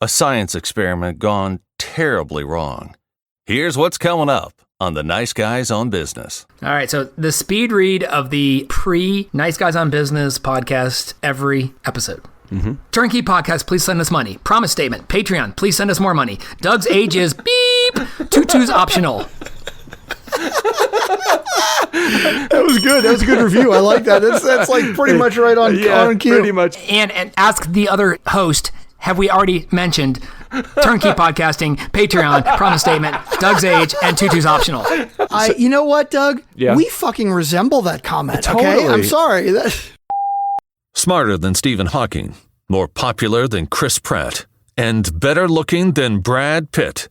A science experiment gone terribly wrong. Here's what's coming up on the Nice Guys on Business. All right, so the speed read of the pre-Nice Guys on Business podcast every episode. TurnKey Podcast, please send us money. Promise statement. Patreon, please send us more money. Doug's age is beep. Tutu's optional. That was good. That was a good review. I like that. That's like pretty much right on cue. Pretty much. And ask the other host, have we already mentioned TurnKey Podcasting, Patreon, promise statement, Doug's age, and Tutu's optional? You know what, Doug? Yeah. We fucking resemble that comment, okay? Totally. I'm sorry. Smarter than Stephen Hawking, more popular than Chris Pratt, and better looking than Brad Pitt.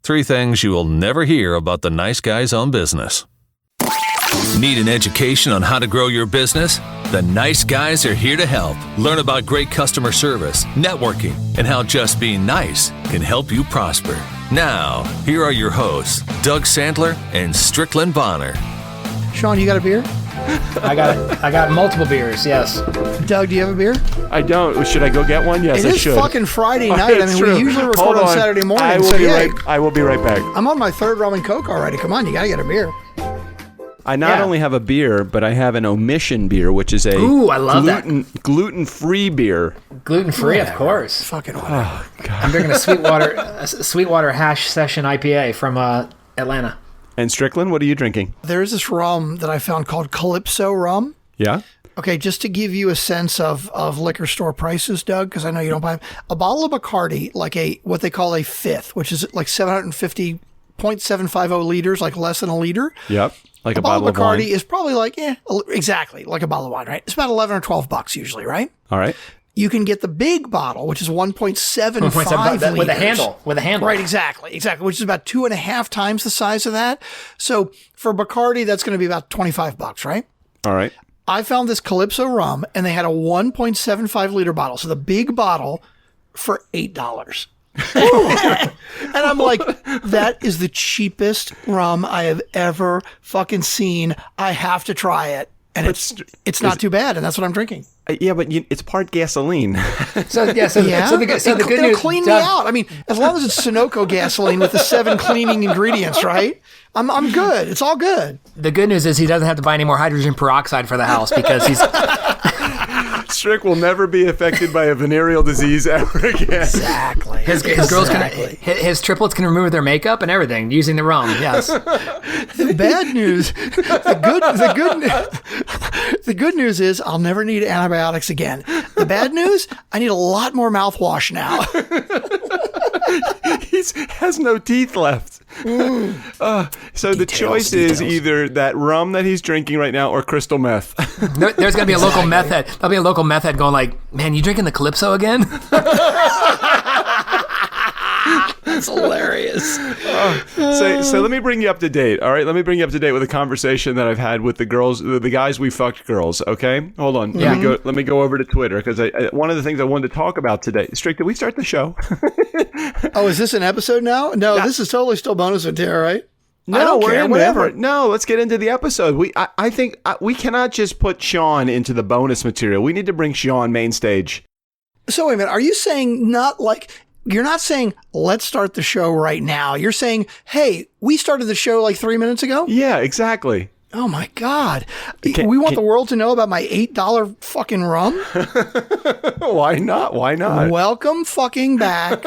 3 things you will never hear about the Nice Guys on Business. Need an education on how to grow your business? The Nice Guys are here to help. Learn about great customer service, networking, and how just being nice can help you prosper. Now, here are your hosts, Doug Sandler and Strickland Bonner. Sean, you got a beer? I got multiple beers, yes. Doug, do you have a beer? I don't. Should I go get one? Yes, I should. It is fucking Friday night. I mean, True. we usually record on Saturday morning. I will be right back. I'm on my 3rd rum and coke already. Come on, you got to get a beer. I not only have a beer, but I have an omission beer, which is a I love gluten-free beer. Gluten-free, of course. Fucking Oh, God. I'm drinking a Sweetwater Hash Session IPA from Atlanta. And Strickland, what are you drinking? There's this rum that I found called Calypso rum. Yeah? Okay, just to give you a sense of liquor store prices, Doug, because I know you don't buy them. A bottle of Bacardi, like what they call a fifth, which is like 750.750 liters, like less than a liter. Yep. Like a bottle of Bacardi wine. is probably like, exactly, like a bottle of wine, right? It's about $11 or $12 usually, right? All right. You can get the big bottle, which is 1.75 liters. With a handle. Right, exactly, which is about 2.5 times the size of that. So for Bacardi, that's going to be about $25, right? All right. I found this Calypso rum, and they had a 1.75 liter bottle. So the big bottle for $8. And I'm like, that is the cheapest rum I have ever fucking seen. I have to try it. And it's not too bad, and that's what I'm drinking. Yeah, but it's part gasoline. So the good news, clean me out. I mean, as long as it's Sunoco gasoline with the 7 cleaning ingredients, right? I'm good. It's all good. The good news is he doesn't have to buy any more hydrogen peroxide for the house because he's... Strick will never be affected by a venereal disease ever again. Exactly. His girls his triplets can remove their makeup and everything using the rum. Yes. The bad news, the good news is I'll never need antibiotics again. The bad news, I need a lot more mouthwash now. He has no teeth left. So the choice is either that rum that he's drinking right now or crystal meth. There's going to be a local meth head. There'll be a local meth head going like, man, you drinking the Calypso again? That's hilarious. So let me bring you up to date. All right, let me bring you up to date with a conversation that I've had with the girls, the guys we fucked girls. Okay, hold on. Let me go over to Twitter because one of the things I wanted to talk about today. Strick, did we start the show? Oh, is this an episode now? No, this is totally still bonus material, right? No, we're in whatever. No, let's get into the episode. I think we cannot just put Sean into the bonus material. We need to bring Sean main stage. So wait a minute. Are you saying you're not saying let's start the show right now? You're saying, hey, we started the show like 3 minutes ago? Yeah, exactly. Oh my God. We want the world to know about my $8 fucking rum? Why not? Welcome fucking back.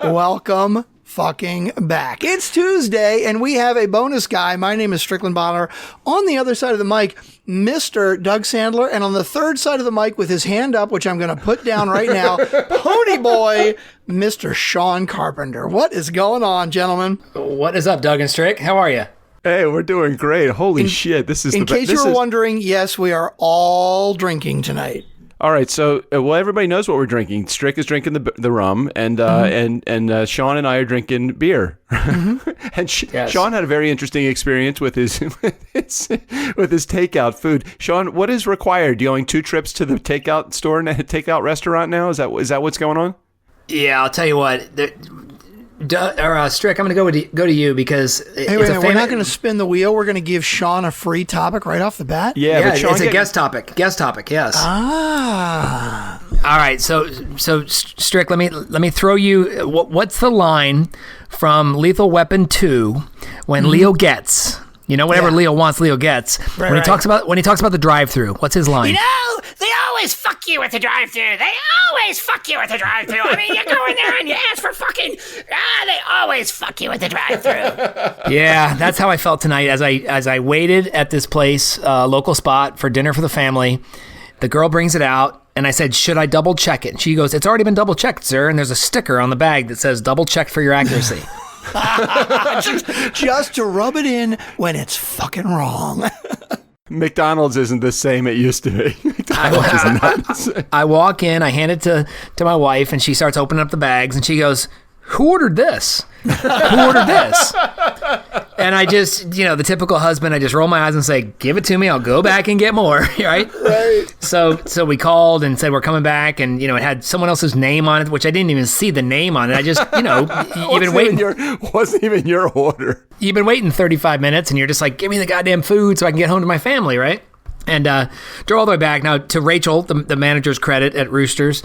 Welcome fucking back. It's Tuesday, and we have a bonus guy. My name is Strickland Bonner. On the other side of the mic, Mr. Doug Sandler, and on the third side of the mic with his hand up, which I'm going to put down right now, Pony Boy, Mr. Sean Carpenter. What is going on, gentlemen? What is up, Doug and Strick? How are you? Hey, we're doing great. Holy shit. This is in case you were wondering, yes, we are all drinking tonight. All right, so everybody knows what we're drinking. Strick is drinking the rum, and Sean and I are drinking beer. Mm-hmm. And Sean had a very interesting experience with his takeout food. Sean, what is required? You going 2 trips to the takeout store and takeout restaurant now? Is that what's going on? Yeah, I'll tell you what. Strick, I'm going to go to you because we're not going to spin the wheel. We're going to give Sean a free topic right off the bat. Yeah, but Sean, it's a guest topic. Guest topic, yes. All right, so Strick, let me throw you. What's the line from Lethal Weapon 2 when Leo gets? Whatever Leo wants, Leo gets. Right, when he talks about the drive-thru, what's his line? They always fuck you at the drive-thru. They always fuck you at the drive-thru. I mean, you go in there and you ask for fucking. They always fuck you at the drive-thru. Yeah, that's how I felt tonight as I waited at this place, local spot for dinner for the family. The girl brings it out, and I said, "Should I double check it?" And she goes, "It's already been double checked, sir." And there's a sticker on the bag that says "Double check for your accuracy." just to rub it in when it's fucking wrong. McDonald's isn't the same it used to be. McDonald's is not the same. I walk in, I hand it to my wife, and she starts opening up the bags, and she goes, "Who ordered this? Who ordered this?" And I just, the typical husband, I just roll my eyes and say, "Give it to me. I'll go back and get more." Right? Right. So we called and said we're coming back, and it had someone else's name on it, which I didn't even see the name on it. I just, you've been waiting. Wasn't even your order. You've been waiting 35 minutes, and you're just like, "Give me the goddamn food so I can get home to my family," right? And drove all the way back. Now, to Rachel, the manager's credit at Roosters,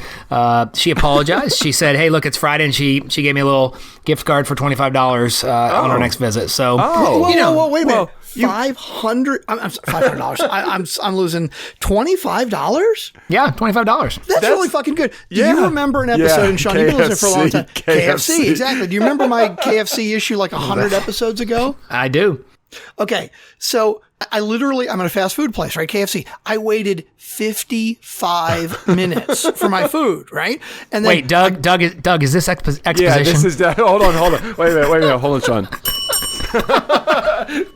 she apologized. She said, "Hey, look, it's Friday," and she gave me a little gift card for $25 on our next visit. So, whoa, wait a minute. $500. I'm $500. I'm losing $25. Yeah, $25. That's really fucking good. Do you remember an episode? And Sean, you've been listening for a long time. KFC, exactly. Do you remember my KFC issue like 100 episodes ago? I do. Okay, so I'm at a fast food place, right? KFC. I waited 55 minutes for my food, right? And then wait, Doug, is this exposition? Yeah, this is. Hold on. Wait a minute. Hold on, Sean.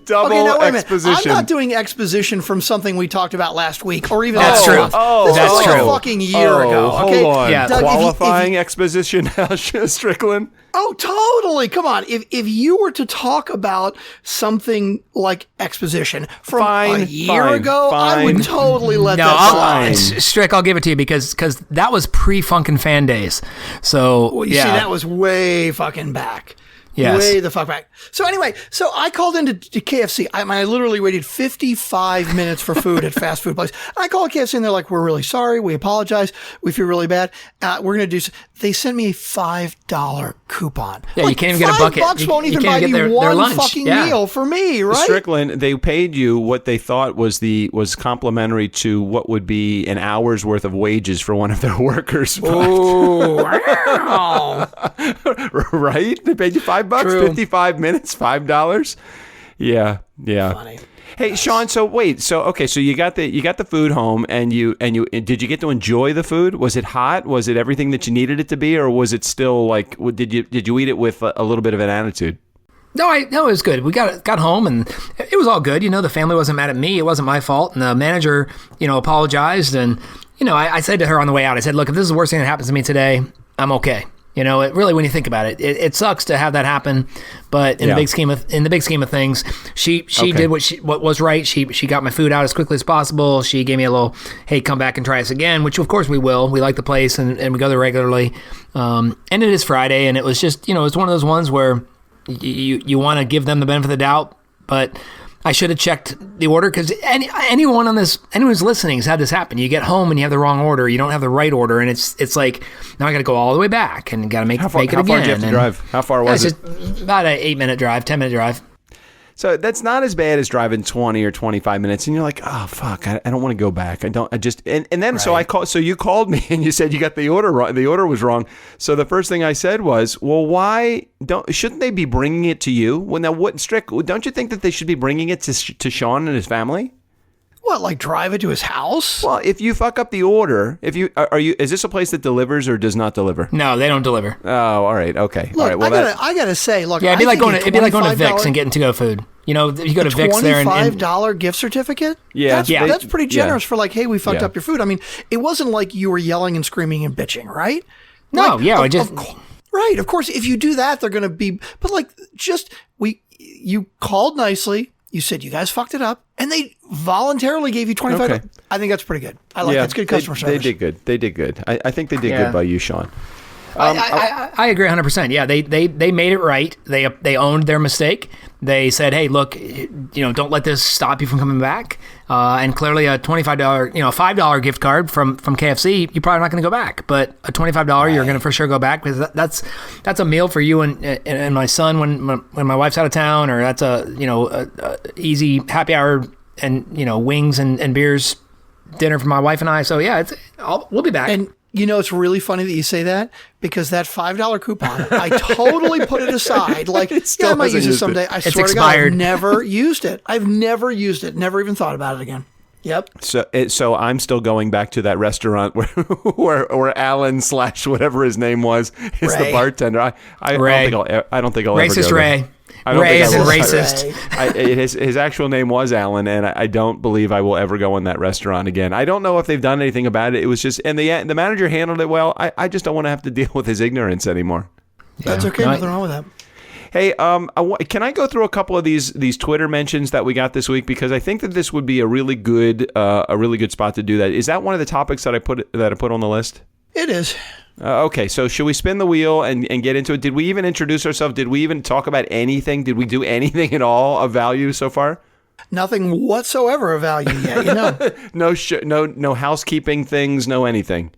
Double exposition. I'm not doing exposition from something we talked about last week, or even that's true. This was like a fucking year ago. Okay, hold on. Yeah. Doug, qualifying exposition, Strickland. Oh, totally. Come on. If you were to talk about something like exposition from a year ago, I would totally let that slide. Strick, I'll give it to you because that was FunkNfans days. So, see, that was way fucking back. Yes. Way the fuck back. So anyway, I called into KFC. I literally waited 55 minutes for food at fast food place. And I called KFC and they're like, "We're really sorry. We apologize. We feel really bad. We're going to do." They sent me a $5 coupon. Yeah, you can't even get a bucket. $5 won't even buy you one fucking meal for me, right? Strickland, they paid you what they thought was complimentary to what would be an hour's worth of wages for one of their workers. Oh, wow. Right? They paid you $5, True. 55 minutes, $5. Yeah. Funny. Hey, Sean. So wait. So you got the food home, and did you get to enjoy the food? Was it hot? Was it everything that you needed it to be, or was it still like? Did you eat it with a little bit of an attitude? No, it was good. We got home and it was all good. The family wasn't mad at me. It wasn't my fault. And the manager, apologized. And I said to her on the way out, I said, "Look, if this is the worst thing that happens to me today, I'm okay." It really, when you think about it sucks to have that happen, but in the big scheme of things, she did what was right. She got my food out as quickly as possible. She gave me a little, "Hey, come back and try us again," which of course we will. We like the place and we go there regularly. And it is Friday, and it was just it's one of those ones where you want to give them the benefit of the doubt, but I should have checked the order because anyone who's listening has had this happen. You get home and you have the wrong order. You don't have the right order, and it's like now I got to go all the way back and got to make it again. How far did you have to drive? How far was it? Just about an 8-minute drive, 10-minute drive. So that's not as bad as driving 20 or 25 minutes, and you're like, "Oh fuck, I don't want to go back. And then so I called. So you called me and you said you got the order wrong. The order was wrong. So the first thing I said was, "Well, why shouldn't they be bringing it to you? Well, now what, Strick? Don't you think that they should be bringing it to Sean and his family?" What, like drive it to his house? Well, if you fuck up the order, is this a place that delivers or does not deliver? No, they don't deliver. Oh, all right, okay. Look, all right, well, I gotta say, look, it'd be like going to Vic's and getting to-go food. You go to Vic's there and $25 gift certificate. Yeah, that's pretty generous for like, hey, we fucked up your food. I mean, it wasn't like you were yelling and screaming and bitching, right? No, right. Of course, if you do that, they're gonna be. But like, you called nicely. You said you guys fucked it up, and they voluntarily gave you $25. I think that's pretty good. I like that's good customer service. They did good. I think they did good by you, Sean. I agree 100%. Yeah, they made it right. They owned their mistake. They said, hey, look, don't let this stop you from coming back. And clearly a $25, $5 gift card from KFC, you're probably not going to go back. But a $25, you're going to for sure go back, because that's a meal for you and my son when my wife's out of town, or that's a easy happy hour and wings and beers dinner for my wife and I. So yeah, we'll be back. And it's really funny that you say that, because that $5 coupon, I totally put it aside. Like, I might use it someday. I swear to God, I've never used it. Never even thought about it again. Yep. So I'm still going back to that restaurant where Alan / whatever his name was is Ray. The bartender. I don't think I'll Racist ever go Ray. there. Ray is racist. His actual name was Alan, and I don't believe I will ever go in that restaurant again. I don't know if they've done anything about it. It was just, and the manager handled it well. I just don't want to have to deal with his ignorance anymore. That's okay. Nothing wrong with that. Hey, can I go through a couple of these Twitter mentions that we got this week, because I think that this would be a really good spot to do that. Is that one of the topics that I put on the list? It is. Okay, so should we spin the wheel and get into it? Did we even introduce ourselves? Did we even talk about anything? Did we do anything at all of value so far? Nothing whatsoever of value yet. No housekeeping things, no anything.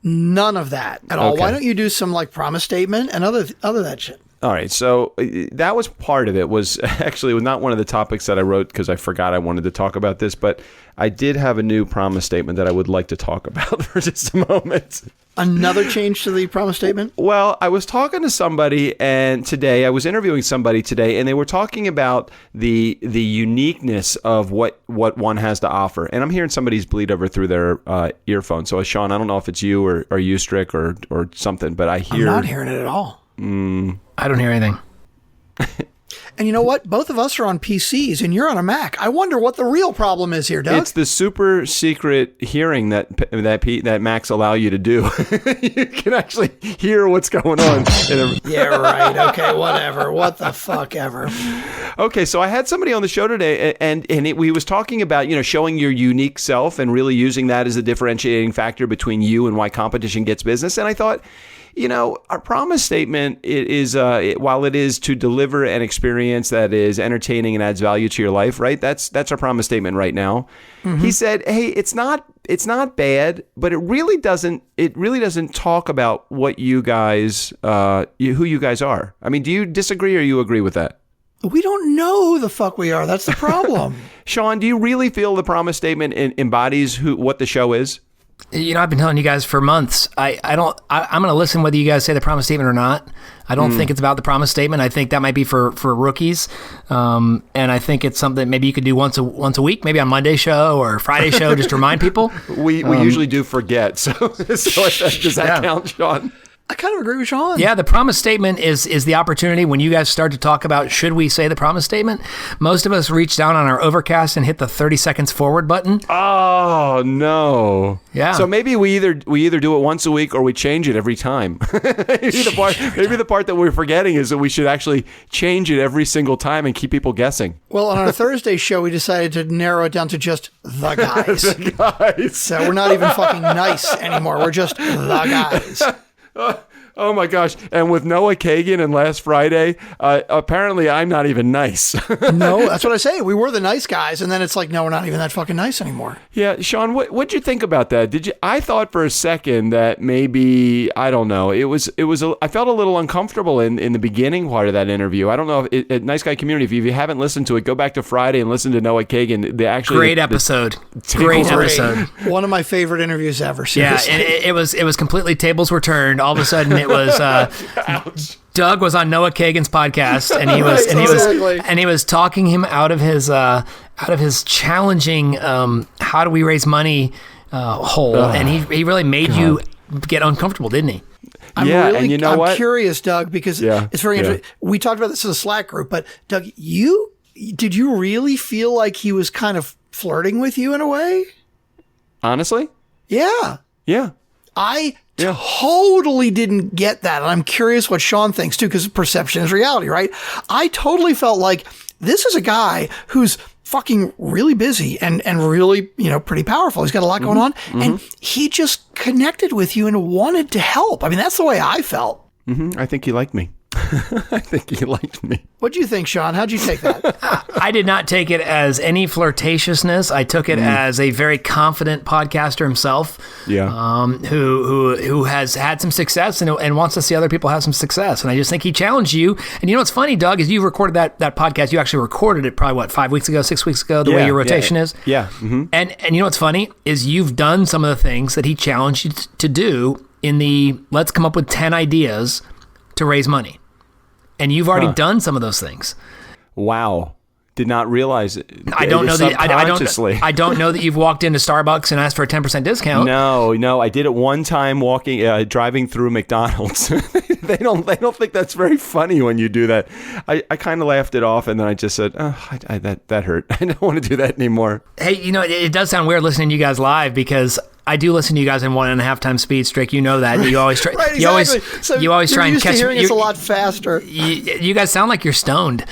None of that at all. Okay. Why don't you do some promise statement and other that shit? All right, so that was part of it. It was not one of the topics that I wrote because I forgot I wanted to talk about this, but I did have a new promise statement that I would like to talk about for just a moment. Another change to the promise statement? Well, I was talking to somebody, and I was interviewing somebody today, and they were talking about the uniqueness of what one has to offer. And I'm hearing somebody's bleed over through their earphone. So, Sean, I don't know if it's you or you, Strick, or something, but I hear... I'm not hearing it at all. I don't hear anything. And you know what? Both of us are on PCs, and you're on a Mac. I wonder what the real problem is here, Doug. It's the super secret hearing that Macs allow you to do. You can actually hear what's going on. Yeah, right. Okay, whatever. What the fuck ever. Okay, so I had somebody on the show today, and we was talking about showing your unique self and really using that as a differentiating factor between you and why competition gets business. And I thought, our promise statement is while it is to deliver an experience that is entertaining and adds value to your life, right? That's our promise statement right now. Mm-hmm. He said, "Hey, it's not bad, but it really doesn't talk about what you guys, who you guys are." I mean, do you disagree or you agree with that? We don't know who the fuck we are. That's the problem. Sean, do you really feel the promise statement embodies what the show is? I've been telling you guys for months. I'm going to listen whether you guys say the promise statement or not. I don't think it's about the promise statement. I think that might be for rookies, and I think it's something maybe you could do once a week, maybe on Monday show or Friday show, just to remind people. We usually do forget, so does that count, Sean? I kind of agree with Sean. Yeah, the promise statement is the opportunity when you guys start to talk about should we say the promise statement. Most of us reach down on our Overcast and hit the 30 seconds forward button. Oh no! Yeah. So maybe we either do it once a week or we change it every time. maybe the part that we're forgetting is that we should actually change it every single time and keep people guessing. Well, on our Thursday show, we decided to narrow it down to just the guys. The guys. So we're not even fucking nice anymore. We're just the guys. Oh my gosh. And with Noah Kagan and last Friday, apparently I'm not even nice. No, that's what I say. We were the nice guys. And then it's like, no, we're not even that fucking nice anymore. Yeah. Sean, what'd you think about that? I thought for a second that maybe, I don't know, I felt a little uncomfortable in the beginning part of that interview. I don't know if at Nice Guy Community, if you haven't listened to it, go back to Friday and listen to Noah Kagan. Great episode. Great episode. One of my favorite interviees ever. Seriously. Yeah. It was completely tables were turned. All of a sudden it was, Doug was on Noah Kagan's podcast, and he was talking him out of his challenging how do we raise money hole, and he really made you get uncomfortable, didn't he? I'm curious, Doug, because it's very interesting. We talked about this in the Slack group, but Doug, did you really feel like he was kind of flirting with you in a way? Honestly? Yeah. Yeah. I totally didn't get that. And I'm curious what Sean thinks too, because perception is reality, right? I totally felt like this is a guy who's fucking really busy and really, pretty powerful. He's got a lot going on. And he just connected with you and wanted to help. I mean, that's the way I felt. I think he liked me. I think he liked me. What'd you think, Sean? How'd you take that? I did not take it as any flirtatiousness. I took it as a very confident podcaster himself. Yeah. Who has had some success and wants to see other people have some success. And I just think he challenged you. And you know what's funny, Doug, is you recorded that podcast. You actually recorded it probably 5 weeks ago, 6 weeks ago, the way your rotation is. Yeah. Mm-hmm. And you know what's funny is you've done some of the things that he challenged you to do in the let's come up with 10 ideas to raise money. And you've already done some of those things. Wow. Did not realize it. I don't know that I don't know that you've walked into Starbucks and asked for a 10% discount. No, I did it one time driving through McDonald's. They don't think that's very funny when you do that. I kind of laughed it off and then I just said, that hurt. I don't want to do that anymore. Hey, it does sound weird listening to you guys live because I do listen to you guis in 1.5 times speed, Strick. You know that. You always try. Right, exactly. You always try and catch me. It's a lot faster. You guys sound like you're stoned.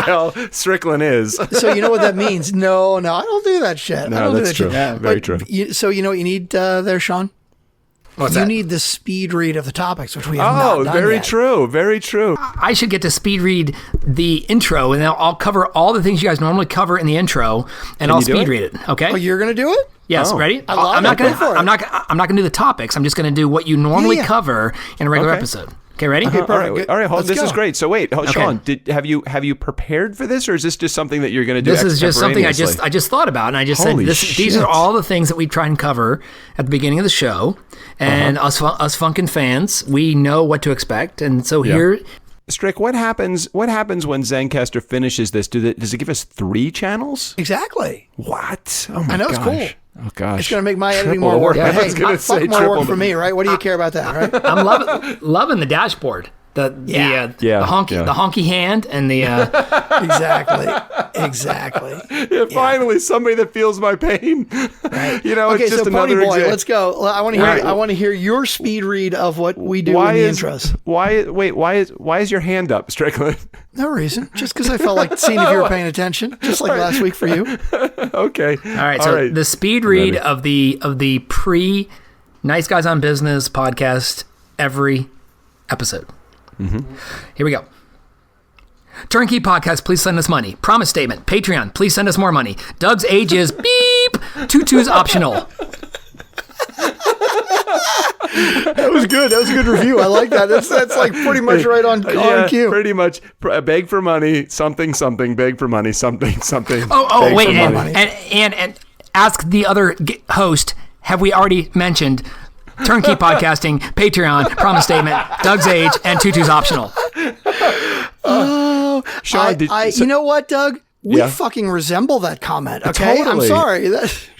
Well, Strickland is. So you know what that means? No, I don't do that shit. No, that's true. Yeah, very true. So you know what you need there, Sean? What's you that? need the speed read of the topics, which we have not done very yet. true. Very true. I should get to speed read the intro, and I'll cover all the things you guys normally cover in the intro, and I'll speed read it. Okay? Oh, you're gonna do it? Yes. Ready? I'm not gonna do the topics. I'm just gonna do what you normally cover in a regular episode. Okay, ready? Okay, perfect. All right. This is great. So wait, Okay. Sean, have you prepared for this, or is this just something that you're going to do? This is just something I just thought about, and I just said these are all the things that we try and cover at the beginning of the show, and us Funkin' fans, we know what to expect, and so here. Strick, what happens when Zencastr finishes this? Does it give us 3 channels? Exactly. What? Oh my I know, gosh. it's cool. Oh gosh. It's going to make my editing Triple more work. work. But I was gonna say fuck more triple work for me, right? What do you care about that, right? I'm loving the dashboard. The honky hand and the exactly. Yeah, finally, somebody that feels my pain. Right. It's just so another Pony Boy, example. let's go. I want to hear. I want to hear your speed read of what we do in the intros. Why is your hand up, Strickland? No reason. Just because I felt like seeing if you were paying attention, just like last week for you. Okay. All right. So the speed read of the pre Nice Guys on Business podcast every episode. Here we go. TurnKey Podcast, please send us money. Promise statement. Patreon, please send us more money. Doug's age is beep. Tutu's optional. That was good. That was a good review. I like that. That's like pretty much right on cue. Pretty much. Beg for money, something, beg for money, something. Oh, wait. And ask the other host, have we already mentioned TurnKey Podcasting, Patreon, promise statement, Doug's age, and Tutu's optional? Sean, you know what, Doug? We fucking resemble that comment, okay? Totally. I'm sorry.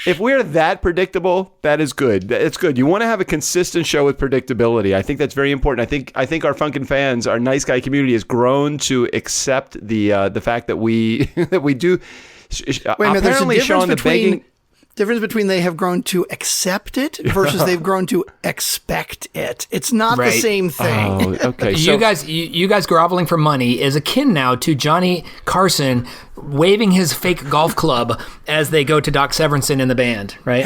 If we're that predictable, that is good. It's good. You want to have a consistent show with predictability. I think that's very important. I think our Funkin' fans, our nice guy community, has grown to accept the fact that we do. Wait a minute, there's a difference Sean, difference between they have grown to accept it versus they've grown to expect it. It's not the same thing. Oh, okay. You guys groveling for money is akin now to Johnny Carson waving his fake golf club as they go to Doc Severinsen in the band, right?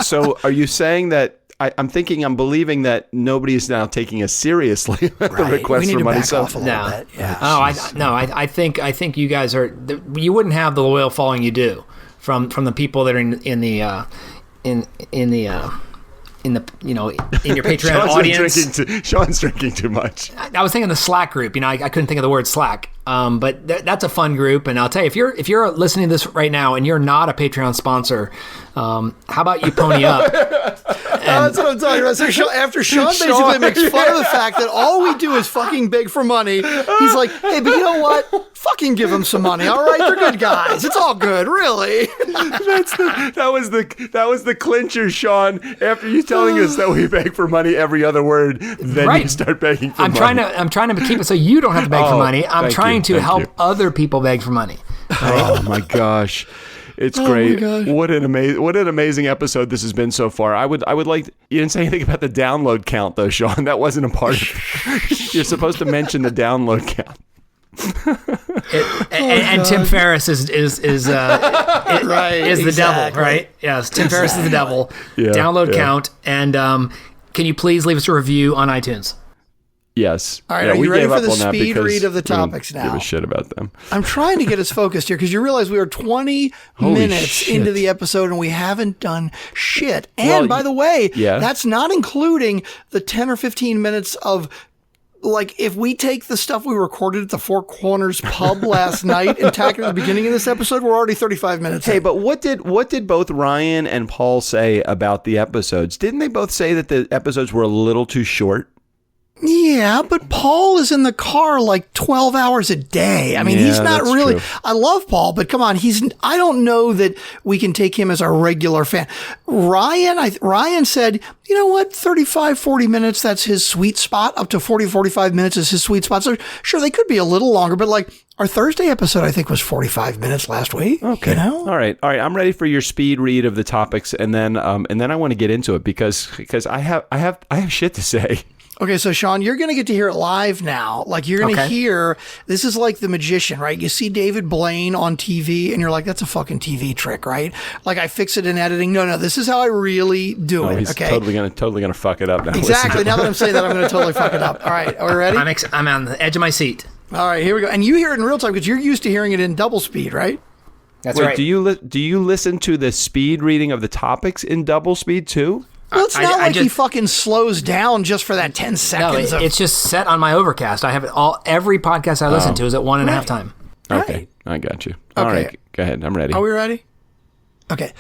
So are you saying that I'm believing that nobody is now taking us seriously with the request for money. Off a little bit. Yeah. I think you guys are. You wouldn't have the loyal following you do from the people that are in your Patreon audience. Sean's drinking too much. I was thinking the Slack group. I couldn't think of the word Slack. But that's a fun group, and I'll tell you, if you're listening to this right now and you're not a Patreon sponsor, how about you pony up? That's what I'm talking about. So after Sean basically makes fun of the fact that all we do is fucking beg for money, he's like, hey, but you know what? Fucking give them some money, all right? They're good guys. It's all good, really. That was the clincher, Sean. After you telling us that we beg for money every other word, then you start begging for money. I'm trying to keep it so you don't have to beg for money. I'm trying to help other people beg for money. Right? Oh my gosh. It's great. What an amazing episode this has been so far. I would like, you didn't say anything about the download count though, Sean. That wasn't a part of it. You're supposed to mention the download count. And Tim Ferriss is Right, is the exactly. devil, right? Yes, Tim Ferriss is the devil. Yeah, Download yeah. count, and can you please leave us a review on iTunes? Yes. All right, Yeah, are you we ready gave for up the on that speed because read of the we don't topics Give now? a shit about them. I'm trying to get us focused here because you realize we are 20 Holy minutes shit. into the episode and we haven't done shit. And Well, by the way, yeah. that's not including the 10 or 15 minutes of, like, if we take the stuff we recorded at the Four Corners pub last night and tack it at the beginning of this episode, we're already 35 minutes Hey, in. but what did both Ryan and Paul say about the episodes? Didn't they both say that the episodes were a little too short? Yeah, but Paul is in the car like 12 hours a day. I mean, Yeah, he's not that's really, true. I love Paul, but come on, I don't know that we can take him as our regular fan. Ryan said, you know what, 35, 40 minutes, that's his sweet spot. Up to 40, 45 minutes is his sweet spot. So sure, they could be a little longer, but like our Thursday episode, I think was 45 minutes last week. Okay. You know? All right. I'm ready for your speed read of the topics, and then I want to get into it because I have shit to say. Okay, so Sean, you're going to get to hear it live now. Like, you're going to hear, this is like The Magician, right? You see David Blaine on TV and you're like, that's a fucking TV trick, right? Like, I fix it in editing. No, this is how I really do it. He's Okay. totally gonna fuck it up now. Exactly. Now that I'm saying that, I'm going to totally fuck it up. All right. Are we ready? I'm on the edge of my seat. All right, here we go. And you hear it in real time because you're used to hearing it in double speed, right? That's Wait, right. do you listen to the speed reading of the topics in double speed too? Well, it's I not like he just- fucking slows down just for that 10 No, seconds. it's just set on my Overcast. I have it all. Every podcast I listen to is at 1.5 time. Okay, I got you. All Okay. right, go ahead. I'm ready. Are we ready? Okay.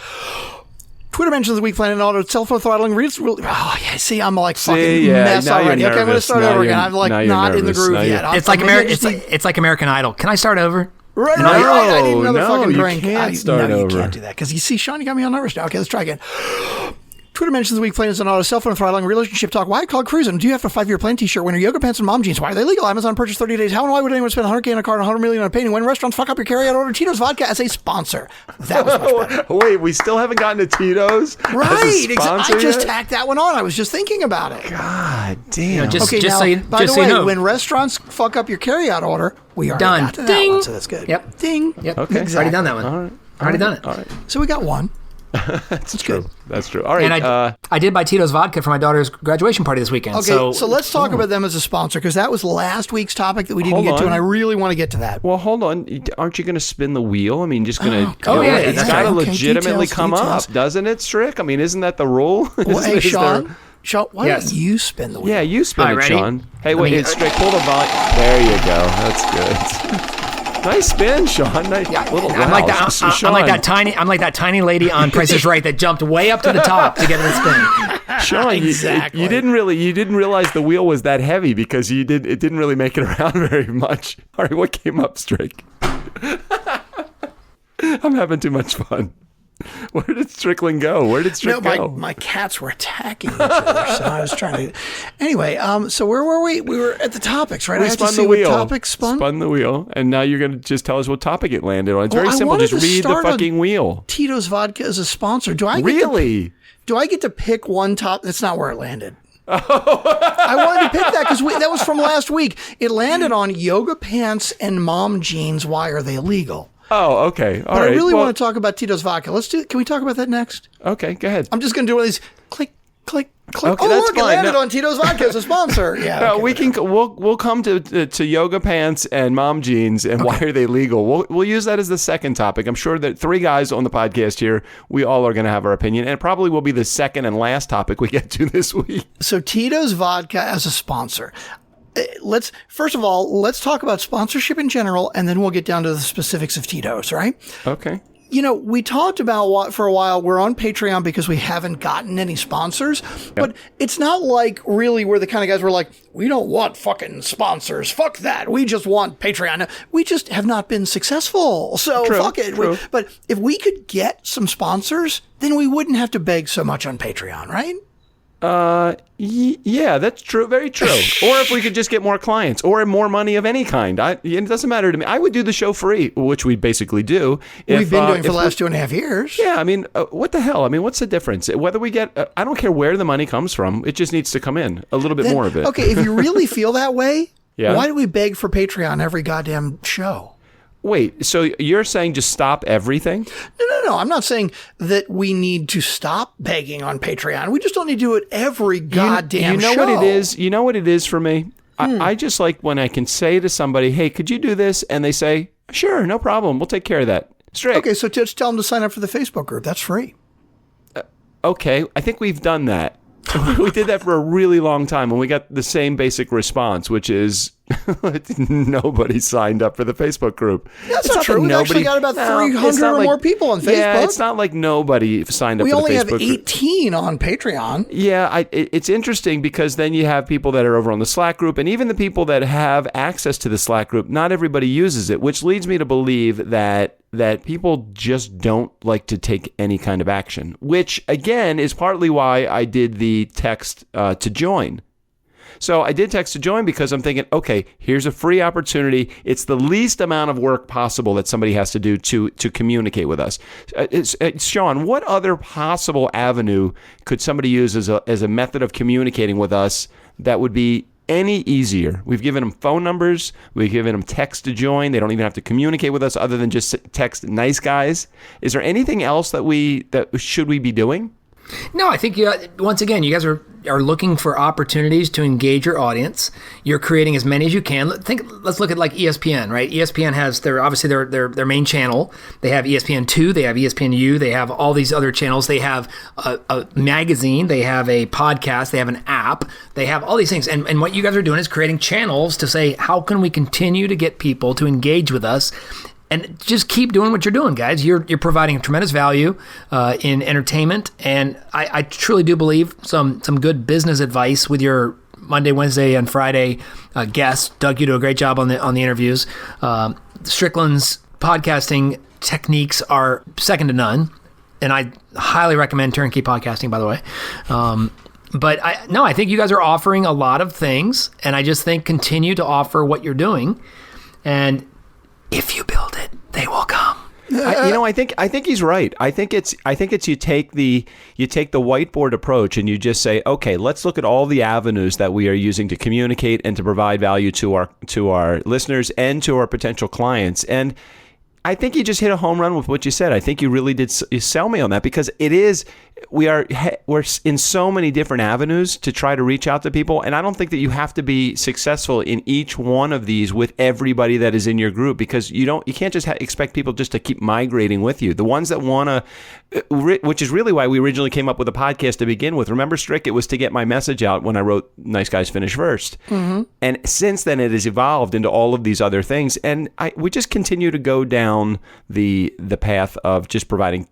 Twitter mentions the week Planet Auto, cell phone throttling. Oh, yeah. See, I'm like fucking yeah, mess now you're already. Okay, I'm going to nervous. start Now over you're- again. I'm like now you're not in the nervous. groove Now you're- yet. It's like Maybe I just need- it's like American Idol. Can I start over? Right, No, I need another fucking you drink. can't start no, over. you can't do that because you see, Sean, you got me on nervous now. Okay, let's try again. Twitter mentions the week Planes and Auto, cell phone throttling, relationship talk. Why call cruising? Do you have a 5-year plan T-shirt? Winter yoga pants and mom jeans? Why are they legal? Amazon purchase 30 days. How and why would anyone spend $100K on a car and $100 million on a painting? When restaurants fuck up your carry-out order, Tito's Vodka as a sponsor. That was much better. Wait, we still haven't gotten to Tito's? Right, as a sponsor I just yet? tacked that one on. I was just thinking about it. God damn. just- Okay, now, so you- by just the so way, you know. when restaurants fuck up your carry-out order, we already Done. got to that Ding. one, so that's good. Yep. Ding. Yep. Okay. Exactly. Already done that one. All right. Already done it. All right. So we got one. That's true. That's true. All right. And I did buy Tito's vodka for my daughter's graduation party this weekend. Okay, so let's talk about them as a sponsor because that was last week's topic that we didn't Hold get to, on. and I really want to get to that. well, hold on. Aren't you going to spin the wheel? I mean, just going to. Oh, yeah, It's that's got to right. Okay, legitimately details, come details. up, doesn't it, Strick? I mean, isn't that the rule? Well, hey, Is there- Sean, why Yes. don't you spin the wheel? Yeah, you spin All it, right, ready? Sean. Hey, wait, mean, it's Strick. Pull the volume. There you go. That's good. Nice spin, Sean. Nice. Little I'm like wow. that. I'm like that tiny lady on Price is Right that jumped way up to the top to get in the spin. Sean, Exactly. you didn't realize the wheel was that heavy because it didn't really make it around very much. All right, what came up, Strick? I'm having too much fun. Where did Strickland go? Where did Strick go? My cats were attacking each other, so I was trying to. Anyway, so where were we? We were at the topics, right? We I had to spun see the what wheel. topics spun. Spun the wheel, and now you're going to just tell us what topic it landed on. It's Well, very I simple. wanted Just to read the start on fucking wheel. Tito's Vodka as a sponsor. Do I get Really? do I get to pick one top? That's not where it landed. I wanted to pick that because that was from last week. It landed on yoga pants and mom jeans. Why are they legal? Oh, okay. All But right. I really Well, want to talk about Tito's Vodka. Can we talk about that next? Okay, go ahead. I'm just going to do one of these click, click, click. Okay, Oh, that's look, it fine. landed No. on Tito's Vodka as a sponsor. Yeah. No, okay. we'll come to yoga pants and mom jeans and why are they legal. We'll use that as the second topic. I'm sure that 3 guys on the podcast here, we all are going to have our opinion, and it probably will be the second and last topic we get to this week. So Tito's Vodka as a sponsor. Let's talk about sponsorship in general, and then we'll get down to the specifics of Tito's, right? Okay. You know, we talked about for a while, we're on Patreon because we haven't gotten any sponsors, but it's not like really we're the kind of guys who are like, we don't want fucking sponsors. Fuck that. We just want Patreon. We just have not been successful. So True, fuck it. true. But if we could get some sponsors, then we wouldn't have to beg so much on Patreon, right? Yeah, that's true. Very true. Or if we could just get more clients or more money of any kind. It doesn't matter to me. I would do the show free, which we basically do. We've been doing for the last 2.5 years. Yeah, I mean, what the hell? I mean, what's the difference? Whether we get, I don't care where the money comes from. It just needs to come in a little bit more of it. Okay, if you really feel that way, Yeah. Why do we beg for Patreon every goddamn show? Wait, so you're saying just stop everything? No. I'm not saying that we need to stop begging on Patreon. We just don't need to do it every goddamn show. You know what it is? You know what it is for me? I just like when I can say to somebody, hey, could you do this? And they say, sure, no problem. We'll take care of that. Straight. Okay, so just tell them to sign up for the Facebook group. That's free. Okay, I think we've done that. We did that for a really long time, and we got the same basic response, which is nobody signed up for the Facebook group. That's not true. We've actually got about 300 or more people on Facebook. Yeah, it's not like nobody signed up for the Facebook group. We only have 18 on Patreon. Yeah, it's interesting because then you have people that are over on the Slack group, and even the people that have access to the Slack group, not everybody uses it, which leads me to believe that people just don't like to take any kind of action, which, again, is partly why I did the text to join. So I did text to join because I'm thinking, okay, here's a free opportunity. It's the least amount of work possible that somebody has to do to communicate with us. Sean, what other possible avenue could somebody use as a method of communicating with us that would be any easier? We've given them phone numbers. We've given them text to join. They don't even have to communicate with us other than just text NiceGuys. Is there anything else that should we be doing? No, I think once again, you guys are looking for opportunities to engage your audience. You're creating as many as you can. Let's look at like ESPN, right? ESPN has their main channel. They have ESPN2, they have ESPNU, they have all these other channels. They have a magazine, they have a podcast, they have an app, they have all these things. And what you guys are doing is creating channels to say, how can we continue to get people to engage with us? And just keep doing what you're doing, guys. You're providing tremendous value in entertainment, and I truly do believe some good business advice with your Monday, Wednesday, and Friday guests. Doug, you do a great job on the interviews. Strickland's podcasting techniques are second to none, and I highly recommend TurnKey Podcasting, by the way. But I think you guys are offering a lot of things, and I just think continue to offer what you're doing, and if you build it, they will come. I think he's right. I think it's you take the whiteboard approach and you just say, okay, let's look at all the avenues that we are using to communicate and to provide value to our listeners and to our potential clients. And I think you just hit a home run with what you said. I think you really did sell me on that, because we're in so many different avenues to try to reach out to people, and I don't think that you have to be successful in each one of these with everybody that is in your group, because you can't just expect people just to keep migrating with you. The ones that want to, which is really why we originally came up with a podcast to begin with. Remember, Strick, it was to get my message out when I wrote Nice Guys Finish First. Mm-hmm. And since then it has evolved into all of these other things, and we just continue to go down the path of just providing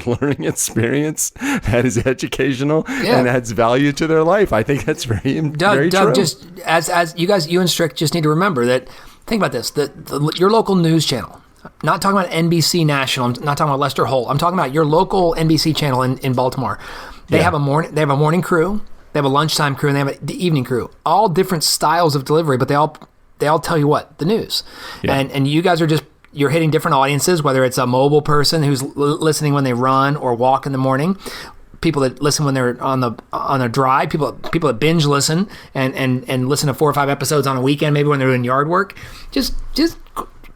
learning experience that is educational and adds value to their life. I think that's very true. Doug, just as you guys, you and Strick just need to remember that. Think about this: your local news channel. I'm not talking about NBC National. I'm not talking about Lester Holt. I'm talking about your local NBC channel in Baltimore. They have a morning crew, they have a lunchtime crew, and they have the evening crew. All different styles of delivery, but they all tell you what, the news. Yeah. And you guys are you're hitting different audiences, whether it's a mobile person who's listening when they run or walk in the morning, people that listen when they're on a drive, people that binge listen and listen to 4 or 5 episodes on a weekend, maybe when they're doing yard work. Just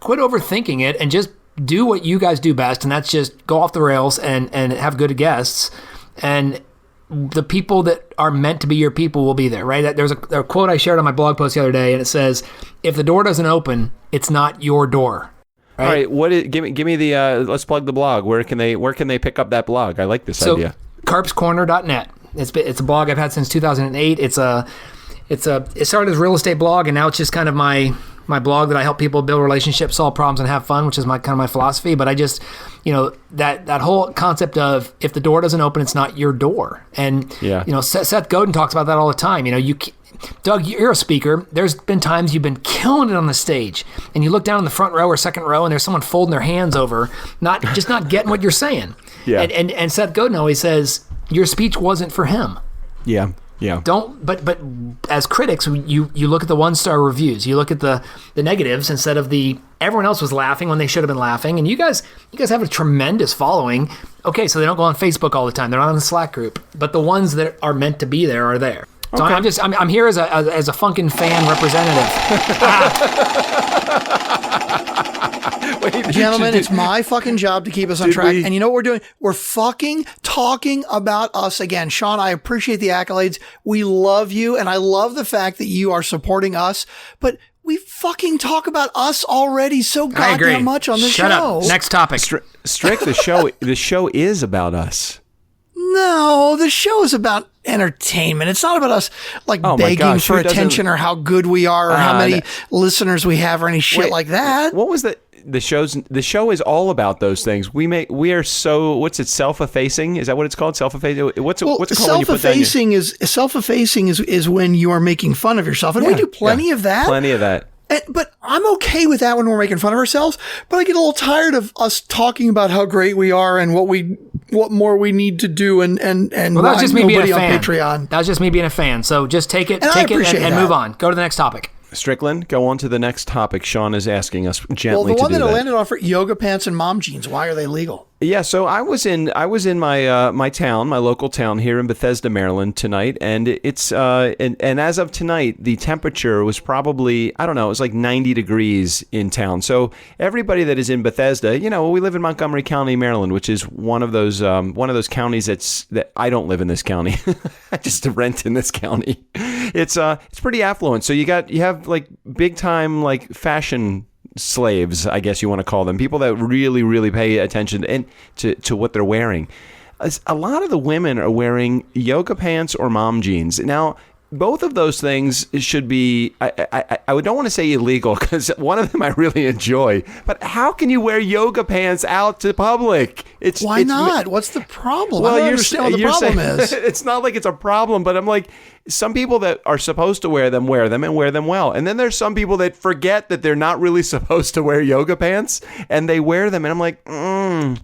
quit overthinking it and just do what you guys do best, and that's just go off the rails and have good guests. And the people that are meant to be your people will be there, right? There's a quote I shared on my blog post the other day, and it says, "If the door doesn't open, it's not your door." Right? All right. Give me the let's plug the blog. Where can they pick up that blog? I like this idea. Carpscorner.net. It's a blog I've had since 2008. It started as a real estate blog, and now it's just kind of my blog that I help people build relationships, solve problems, and have fun, which is my philosophy. But I just, that whole concept of if the door doesn't open, it's not your door. And Seth Godin talks about that all the time. Doug, you're a speaker. There's been times you've been killing it on the stage, and you look down in the front row or second row, and there's someone folding their hands over, not getting what you're saying. Yeah. And Seth Godin always says your speech wasn't for him. Yeah. Yeah. But as critics, you look at the 1-star reviews, you look at the negatives instead of everyone else was laughing when they should have been laughing. And you guys have a tremendous following. Okay, so they don't go on Facebook all the time. They're not on the Slack group, but the ones that are meant to be there are there. So I'm here as a Funkin' fan representative. Gentlemen, it's my fucking job to keep us on track. And you know what we're doing? We're fucking talking about us again. Sean, I appreciate the accolades. We love you, and I love the fact that you are supporting us. But we fucking talk about us already so goddamn much on this show. Shut up. Next topic. Strick, the show is about us. No, the show is about entertainment. It's not about us begging for attention or how good we are or how many listeners we have or any shit like that. What was the show is all about those things. We are so, what's it, self-effacing? Is that what it's called? Self-effacing? What's it called? Self-effacing is when you are making fun of yourself. And we do plenty of that. Plenty of that. But I'm okay with that when we're making fun of ourselves. But I get a little tired of us talking about how great we are and what more we need to do and well, that's just me being a fan. On Patreon. That was just me being a fan. So just take it and move on. Go to the next topic. Strickland, go on to the next topic. Sean is asking us gently to do that. Well, the one that landed off are yoga pants and mom jeans. Why are they legal? Yeah, so I was in my my town, my local town here in Bethesda, Maryland tonight, and it's and as of tonight, the temperature was probably, I don't know, it was like 90 degrees in town. So everybody that is in Bethesda, we live in Montgomery County, Maryland, which is one of those counties that I don't live in this county. I just rent in this county. It's pretty affluent. So you have like big time like fashion slaves, I guess you want to call them, people that really, really pay attention to what they're wearing. A lot of the women are wearing yoga pants or mom jeans. Now, both of those things should be, I don't want to say illegal because one of them I really enjoy, but how can you wear yoga pants out to public? Why not? What's the problem? Well, I don't understand what the problem is. It's not like it's a problem, but I'm like, some people that are supposed to wear them and wear them well. And then there's some people that forget that they're not really supposed to wear yoga pants and they wear them. And I'm like, no.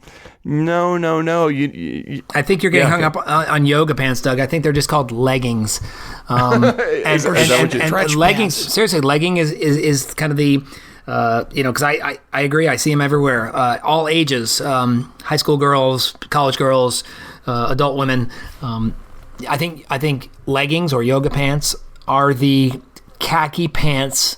I think you're getting hung up on yoga pants, Doug. I think they're just called leggings. And leggings, seriously, legging is kind of the, because I agree. I see them everywhere, all ages, high school girls, college girls, adult women. I think leggings or yoga pants are the khaki pants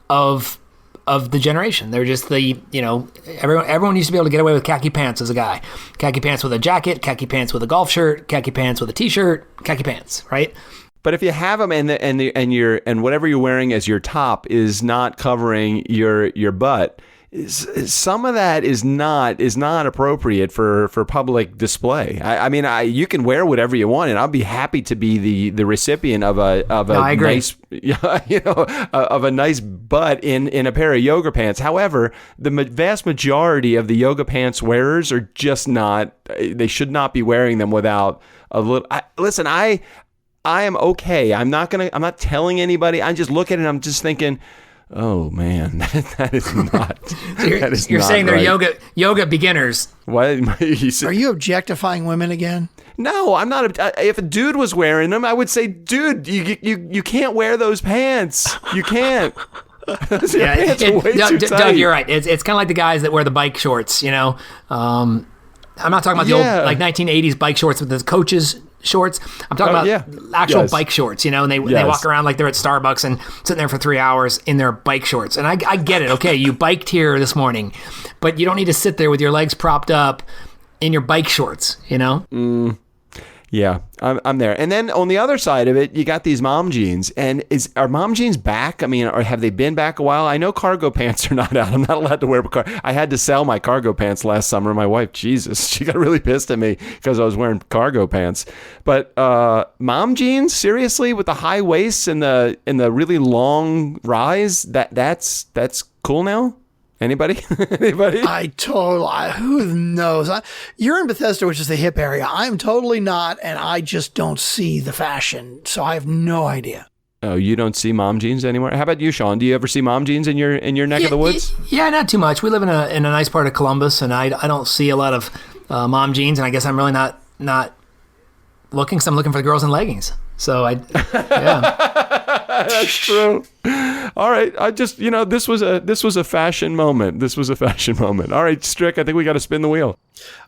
of the generation. They're just everyone used to be able to get away with khaki pants as a guy. Khaki pants with a jacket, khaki pants with a golf shirt, khaki pants with a t-shirt, khaki pants, right? But if you have them and whatever you're wearing as your top is not covering your butt, some of that is not appropriate for public display. I mean, you can wear whatever you want, and I'll be happy to be the recipient of a nice of a nice butt in a pair of yoga pants. However, the vast majority of the yoga pants wearers are just not. They should not be wearing them without a little. Listen, I am okay. I'm not telling anybody. I just look at it and I'm just thinking, oh man, that is not. So you're saying they're yoga beginners. What? Are you objectifying women again? No, I'm not. If a dude was wearing them, I would say, dude, you can't wear those pants. You can't. Doug, you're right. It's kind of like the guys that wear the bike shorts. I'm not talking about the old 1980s bike shorts with the coaches shorts. I'm talking about actual bike shorts, and they walk around like they're at Starbucks and sitting there for 3 hours in their bike shorts. And I get it. Okay, you biked here this morning, but you don't need to sit there with your legs propped up in your bike shorts, Yeah, I'm there. And then on the other side of it, you got these mom jeans. And are mom jeans back? I mean, or have they been back a while? I know cargo pants are not out. I'm not allowed to wear I had to sell my cargo pants last summer. My wife, Jesus, she got really pissed at me because I was wearing cargo pants. But mom jeans, seriously, with the high waists and the really long rise, that's cool now? Anybody? Who knows? You're in Bethesda, which is the hip area. I'm totally not, and I just don't see the fashion, so I have no idea. Oh, you don't see mom jeans anywhere? How about you, Sean? Do you ever see mom jeans in your neck of the woods? Yeah, not too much. We live in a nice part of Columbus, and I don't see a lot of mom jeans, and I guess I'm really not looking, so I'm looking for the girls in leggings. So yeah. That's true. All right. I just, this was a fashion moment. All right, Strick, I think we got to spin the wheel.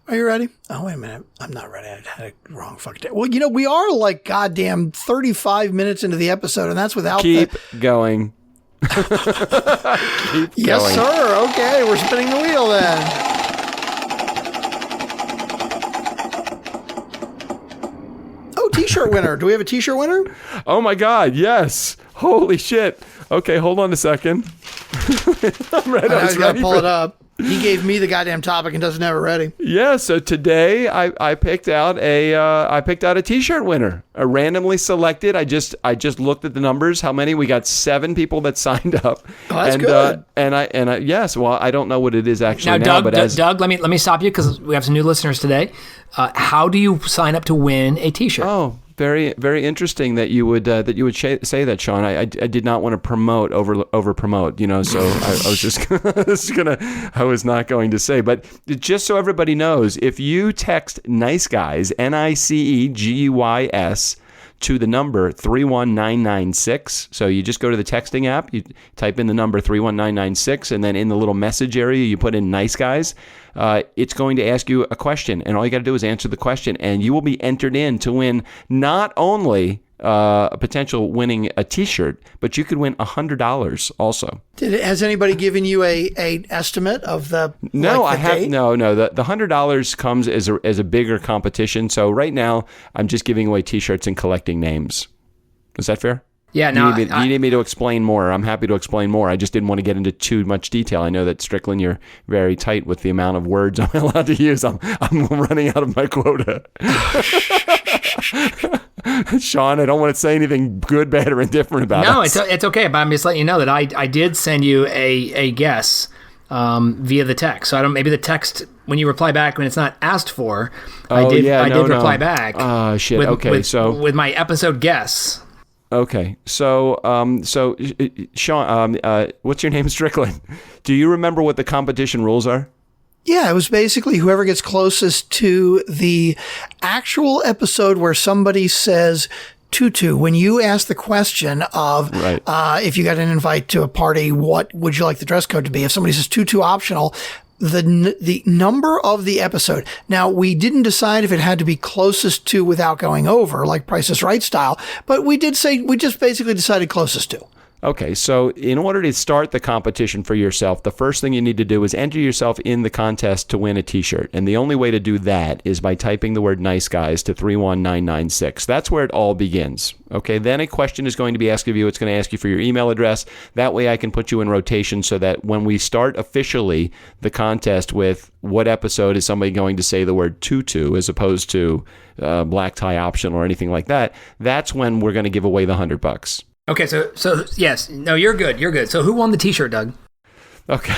Are you ready? Oh, wait a minute. I'm not ready. I had a wrong fucking day. Well, we are like goddamn 35 minutes into the episode, and that's without Keep going. Yes, sir. Okay, we're spinning the wheel then. Oh, T-shirt winner. Do we have a T-shirt winner? Oh my God, yes. Holy shit. Okay, hold on a second. I'm ready. I was going to pull it up. He gave me the goddamn topic and doesn't have it ready. Yeah, so today I picked out a T-shirt winner, a randomly selected. I just looked at the numbers. How many? We got 7 people that signed up. Oh, that's good. Yes. Well, I don't know what it is actually now, now, Doug, let me stop you because we have some new listeners today. How do you sign up to win a T-shirt? Oh, very, very interesting that you would say that, Sean. I did not want to over promote, so I was just I was not going to say, but just so everybody knows, if you text NiceGuys, NiceGuys, to the number 31996. So you just go to the texting app, you type in the number 31996, and then in the little message area, you put in NiceGuys. It's going to ask you a question, and all you got to do is answer the question, and you will be entered in to win not only a potential winning a T-shirt, but you could win $100 also. Has anybody given you a estimate of the? No, I have no. The $100 comes as a bigger competition. So right now, I'm just giving away T-shirts and collecting names. Is that fair? Yeah, no. You need me to explain more. I'm happy to explain more. I just didn't want to get into too much detail. I know that, Strickland, you're very tight with the amount of words I'm allowed to use. I'm running out of my quota. Sean, I don't want to say anything good, bad, or indifferent about it. No, it's okay. But I'm just letting you know that I did send you a guess via the text. So maybe the text, when you reply back when it's not asked for, I did reply back. Oh, shit. With my episode guess. Okay, so Sean, what's your name, Strickland? Do you remember what the competition rules are? Yeah, it was basically whoever gets closest to the actual episode where somebody says tutu. When you ask the question of if you got an invite to a party, what would you like the dress code to be? If somebody says tutu optional, the number of the episode. Now, we didn't decide if it had to be closest to without going over, like Price is Right style, but we just basically decided closest to. Okay, so in order to start the competition for yourself, the first thing you need to do is enter yourself in the contest to win a T-shirt. And the only way to do that is by typing the word NiceGuys to 31996. That's where it all begins. Okay, then a question is going to be asked of you. It's going to ask you for your email address. That way I can put you in rotation so that when we start officially the contest with what episode is somebody going to say the word tutu as opposed to black tie optional or anything like that, that's when we're going to give away the $100. Okay, so yes, no, you're good. So who won the T-shirt, Doug? Okay.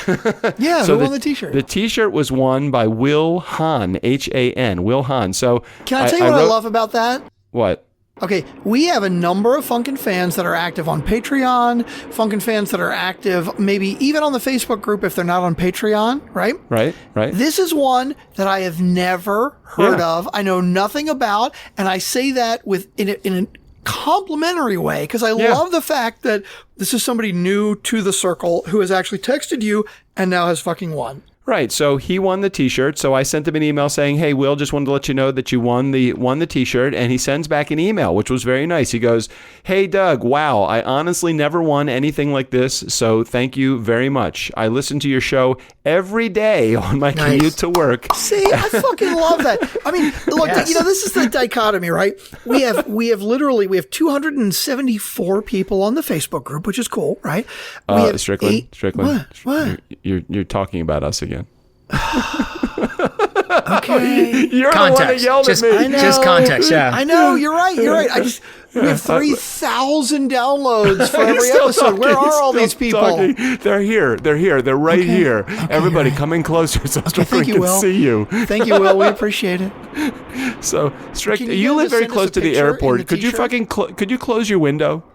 Yeah, so who won the T-shirt? The T-shirt was won by Will Hahn, H-A-N, Will Hahn. So can I tell you what I love about that? What? Okay, we have a number of FunkNfans that are active on Patreon, FunkNfans that are active maybe even on the Facebook group if they're not on Patreon, right? Right. This is one that I have never heard of. I know nothing about, and I say that in a complimentary way because I love the fact that this is somebody new to the circle who has actually texted you and now has fucking won. Right. So he won the T-shirt. So I sent him an email saying, "Hey, Will, just wanted to let you know that you won the T-shirt." And he sends back an email, which was very nice. He goes, "Hey, Doug, wow, I honestly never won anything like this. So thank you very much. I listen to your show every day on my commute to work." See, I fucking love that. I mean, look, this is the dichotomy, right? We have 274 people on the Facebook group, which is cool, right? We have Strickland. What? You're talking about us again. Okay. You're context. The one that yelled at me. I know. Just context, yeah. I know, you're right. We have 3,000 downloads for every episode. Where are all these people? Talking. They're here. They're right here. Okay, Everybody, come in closer so Strickland can see you. Thank you, Will. We appreciate it. So, Strick, you live very close to the airport. Could you close your window?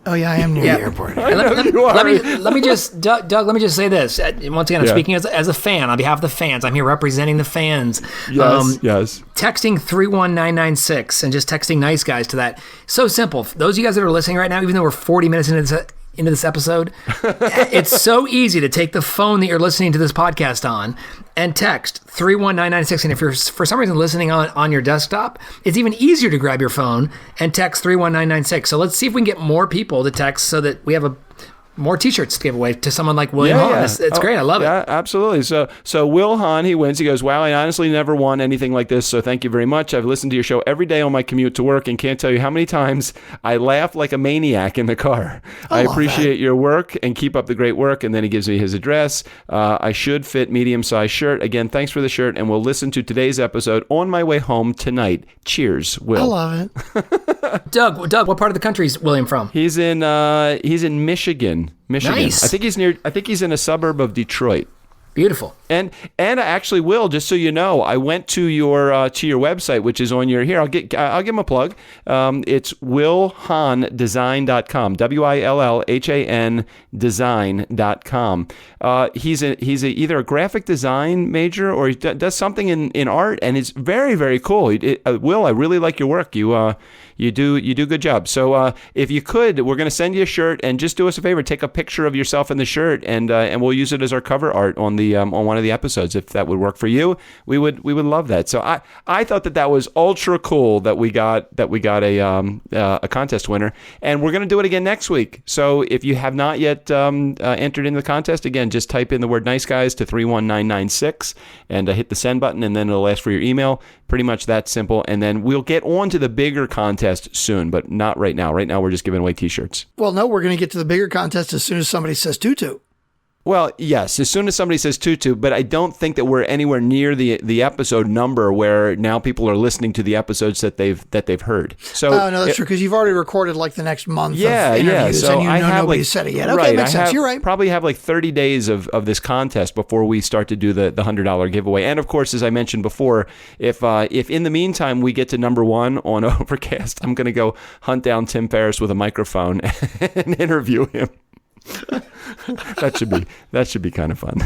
Oh yeah, I am near the airport. Let me just, Doug, let me just say this. Once again, I'm speaking as a fan on behalf of the fans. I'm here representing the fans. Yes. Texting 31996 and just texting Nice Guys to that. So simple. Those of you guys that are listening right now, even though we're 40 minutes into this episode, it's so easy to take the phone that you're listening to this podcast on and text 31996. And if you're for some reason listening on your desktop, it's even easier to grab your phone and text 31996. So let's see if we can get more people to text so that we have more T-shirts to give away to someone like William Hahn. It's great. I love it. Yeah, absolutely. So Will Hahn, he wins. He goes, wow, I honestly never won anything like this, so thank you very much. I've listened to your show every day on my commute to work and can't tell you how many times I laugh like a maniac in the car. I appreciate your work and keep up the great work. And then he gives me his address. I should fit medium-sized shirt. Again, thanks for the shirt, and we'll listen to today's episode on my way home tonight. Cheers, Will. I love it. Doug, what part of the country is William from? He's in Michigan. Nice. I think he's in a suburb of Detroit. Beautiful. And I actually will, just so you know, I went to your website, which is on your here. I'll give him a plug. It's willhandesign.com. WILLHAN design.com. He's either a graphic design major or he does something in art, and it's very, very cool. Will, I really like your work. You do a good job. So if you could, we're going to send you a shirt, and just do us a favor, take a picture of yourself in the shirt, and we'll use it as our cover art on one of the episodes. If that would work for you, we would love that. So I thought that was ultra cool that we got a contest winner, and we're going to do it again next week. So if you have not yet entered in the contest, again, just type in the word Nice Guys to 31996 and hit the send button, and then it'll ask for your email. Pretty much that simple. And then we'll get on to the bigger contest soon, but not right now. Right now, we're just giving away T-shirts. Well, no, we're going to get to the bigger contest as soon as somebody says tutu. Well, yes, as soon as somebody says tutu, but I don't think that we're anywhere near the episode number where now people are listening to the episodes that they've heard. So, no, that's true, because you've already recorded like the next month of interviews, so and nobody's said it yet. Okay, right, makes sense. You're right. Probably have like 30 days of this contest before we start to do the $100 giveaway. And of course, as I mentioned before, if in the meantime we get to number one on Overcast, I'm going to go hunt down Tim Ferriss with a microphone and interview him. That should be kind of fun.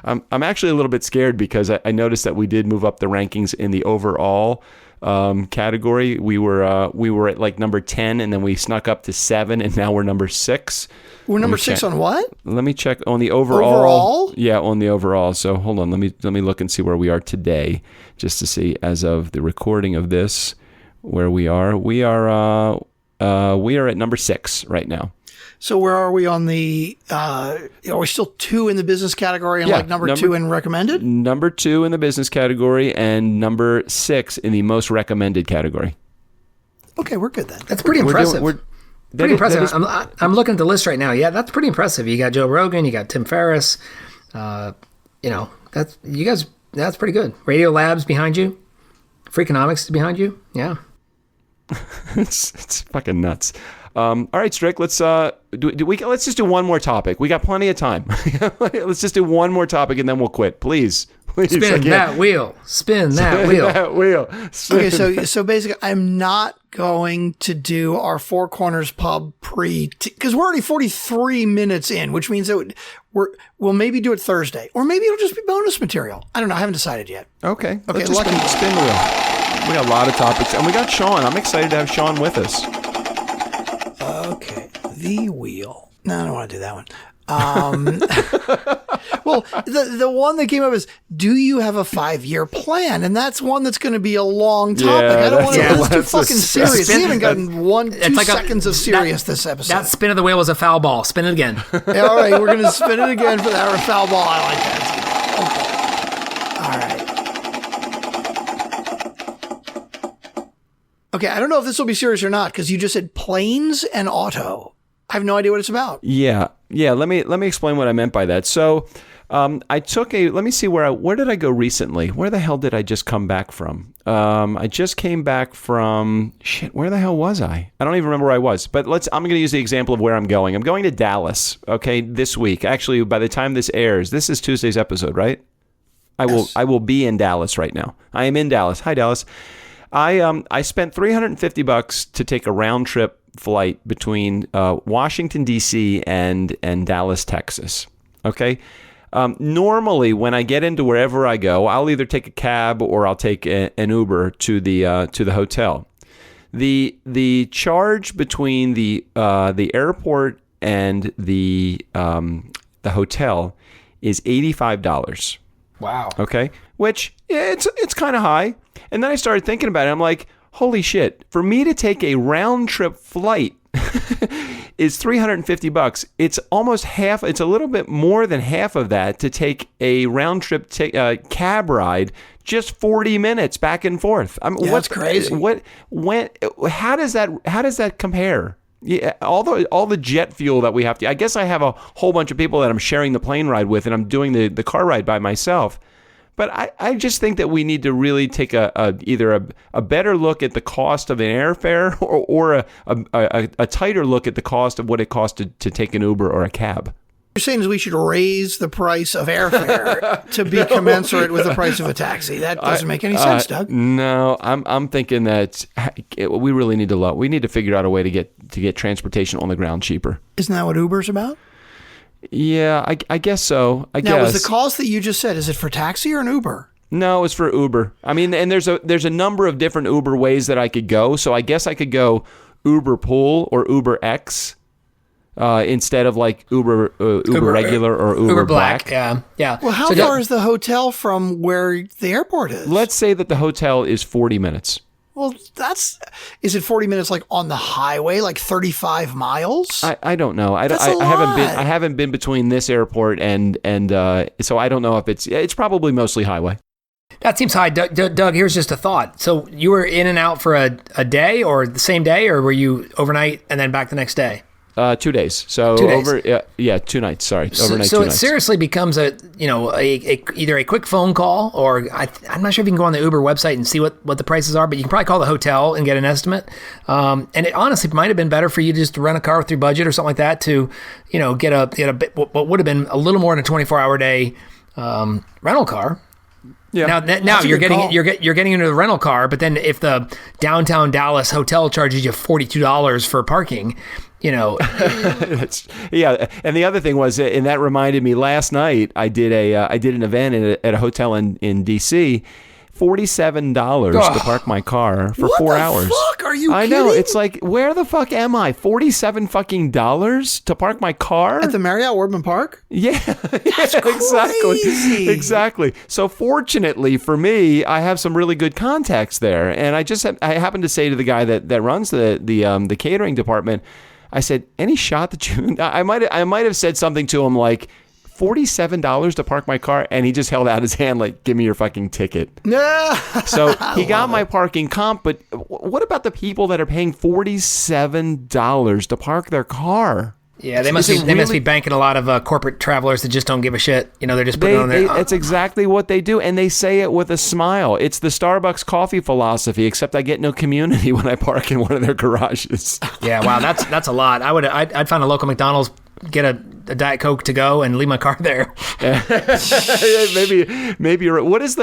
I'm actually a little bit scared because I noticed that we did move up the rankings in the overall category. We were at like number 10, and then we snuck up to 7, and now we're number 6. We're number 6 on what? Let me check on the overall. Overall? Yeah, on the overall. So hold on, let me look and see where we are today, just to see as of the recording of this where we are. We are at number 6 right now. So where are we on the, are we still 2 in the business category and number 2 in recommended? Number 2 in the business category and number 6 in the most recommended category. Okay, we're good then. That's pretty impressive. Pretty impressive. I'm looking at the list right now. Yeah, that's pretty impressive. You got Joe Rogan, you got Tim Ferriss. That's pretty good. Radio Labs behind you. Freakonomics is behind you. Yeah. It's fucking nuts. All right, Strick, let's just do one more topic. We got plenty of time. Let's just do one more topic and then we'll quit. Please. Spin that wheel. Spin that wheel. Okay, so basically I'm not going to do our Four Corners Pub because we're already 43 minutes in, which means that we'll maybe do it Thursday, or maybe it'll just be bonus material. I don't know. I haven't decided yet. Okay. Let's just spin the wheel. We got a lot of topics, and we got Sean. I'm excited to have Sean with us. Okay, the wheel. No, I don't want to do that one. Well, the one that came up is, do you have a 5-year plan? And that's one that's going to be a long topic. I don't want to. That's too fucking serious. We haven't gotten 2 seconds of serious this episode. That spin of the wheel was a foul ball. Spin it again. Yeah, all right, we're going to spin it again for that foul ball. I like that. Okay. All right. Okay, I don't know if this will be serious or not, because you just said planes and auto. I have no idea what it's about. Yeah. Let me explain what I meant by that. So, I took let me see where did I go recently? Where the hell did I just come back from? I just came back from, where the hell was I? I don't even remember where I was, but I'm going to use the example of where I'm going. I'm going to Dallas, okay, this week. Actually, by the time this airs, this is Tuesday's episode, right? I will be in Dallas right now. I am in Dallas. Hi, Dallas. I spent $350 to take a round trip flight between Washington, D.C. and Dallas, Texas. Okay? Normally, when I get into wherever I go, I'll either take a cab or I'll take an Uber to the hotel. The charge between the airport and the hotel is $85. Wow. Okay, which it's kind of high. And then I started thinking about it. I'm like, holy shit! For me to take a round trip flight is $350. It's almost half. It's a little bit more than half of that to take a round trip cab ride. Just 40 minutes back and forth. That's crazy. How does that compare? Yeah, all the jet fuel that we have to. I guess I have a whole bunch of people that I'm sharing the plane ride with, and I'm doing the car ride by myself. But I just think that we need to really take either a better look at the cost of an airfare or a tighter look at the cost of what it costs to take an Uber or a cab. You're saying is we should raise the price of airfare to be commensurate with the price of a taxi. That doesn't make any sense, Doug. No, I'm thinking that we really need to figure out a way to get transportation on the ground cheaper. Isn't that what Uber's about? Yeah, I guess so. Now, was the cost that you just said, is it for taxi or an Uber? No, it's for Uber. I mean, and there's a number of different Uber ways that I could go. So I guess I could go Uber Pool or Uber X. Instead of like Uber regular or Uber Black. Yeah. Well, how far is the hotel from where the airport is? Let's say that the hotel is 40 minutes. Well, is it 40 minutes like on the highway, like 35 miles? I don't know. I haven't been between this airport and so I don't know if it's probably mostly highway. That seems high. Doug, here's just a thought. So you were in and out for a day or the same day, or were you overnight and then back the next day? 2 days. So 2 days. 2 nights. Sorry, overnight. So 2 it nights. Seriously becomes either a quick phone call, or I'm not sure if you can go on the Uber website and see what the prices are, but you can probably call the hotel and get an estimate. And it honestly might have been better for you just to rent a car with your budget or something like that to, get a bit, what would have been a little more than a 24-hour day rental car. Yeah. Now you're getting into the rental car, but then if the downtown Dallas hotel charges you $42 for parking, Yeah, and the other thing was, and that reminded me, last night I did an event at a hotel in DC. $47 to park my car for 4 hours. What the fuck? Are you kidding? I know. It's like, where the fuck am I? $47 fucking dollars to park my car? At the Marriott Woodman Park? Yeah. That's crazy. Exactly. So fortunately for me, I have some really good contacts there. And I happened to say to the guy that runs the catering department, I said, any shot that you... I might have said something to him like, $47 to park my car, and he just held out his hand like, give me your fucking ticket. So he got my parking comp, but what about the people that are paying $47 to park their car? Yeah, they must be banking a lot of corporate travelers that just don't give a shit. They're just putting it on there. It's exactly what they do, and they say it with a smile. It's the Starbucks coffee philosophy, except I get no community when I park in one of their garages. Yeah, wow, that's a lot. I'd find a local McDonald's, get a Diet Coke to go, and leave my car there. Maybe you're right. What is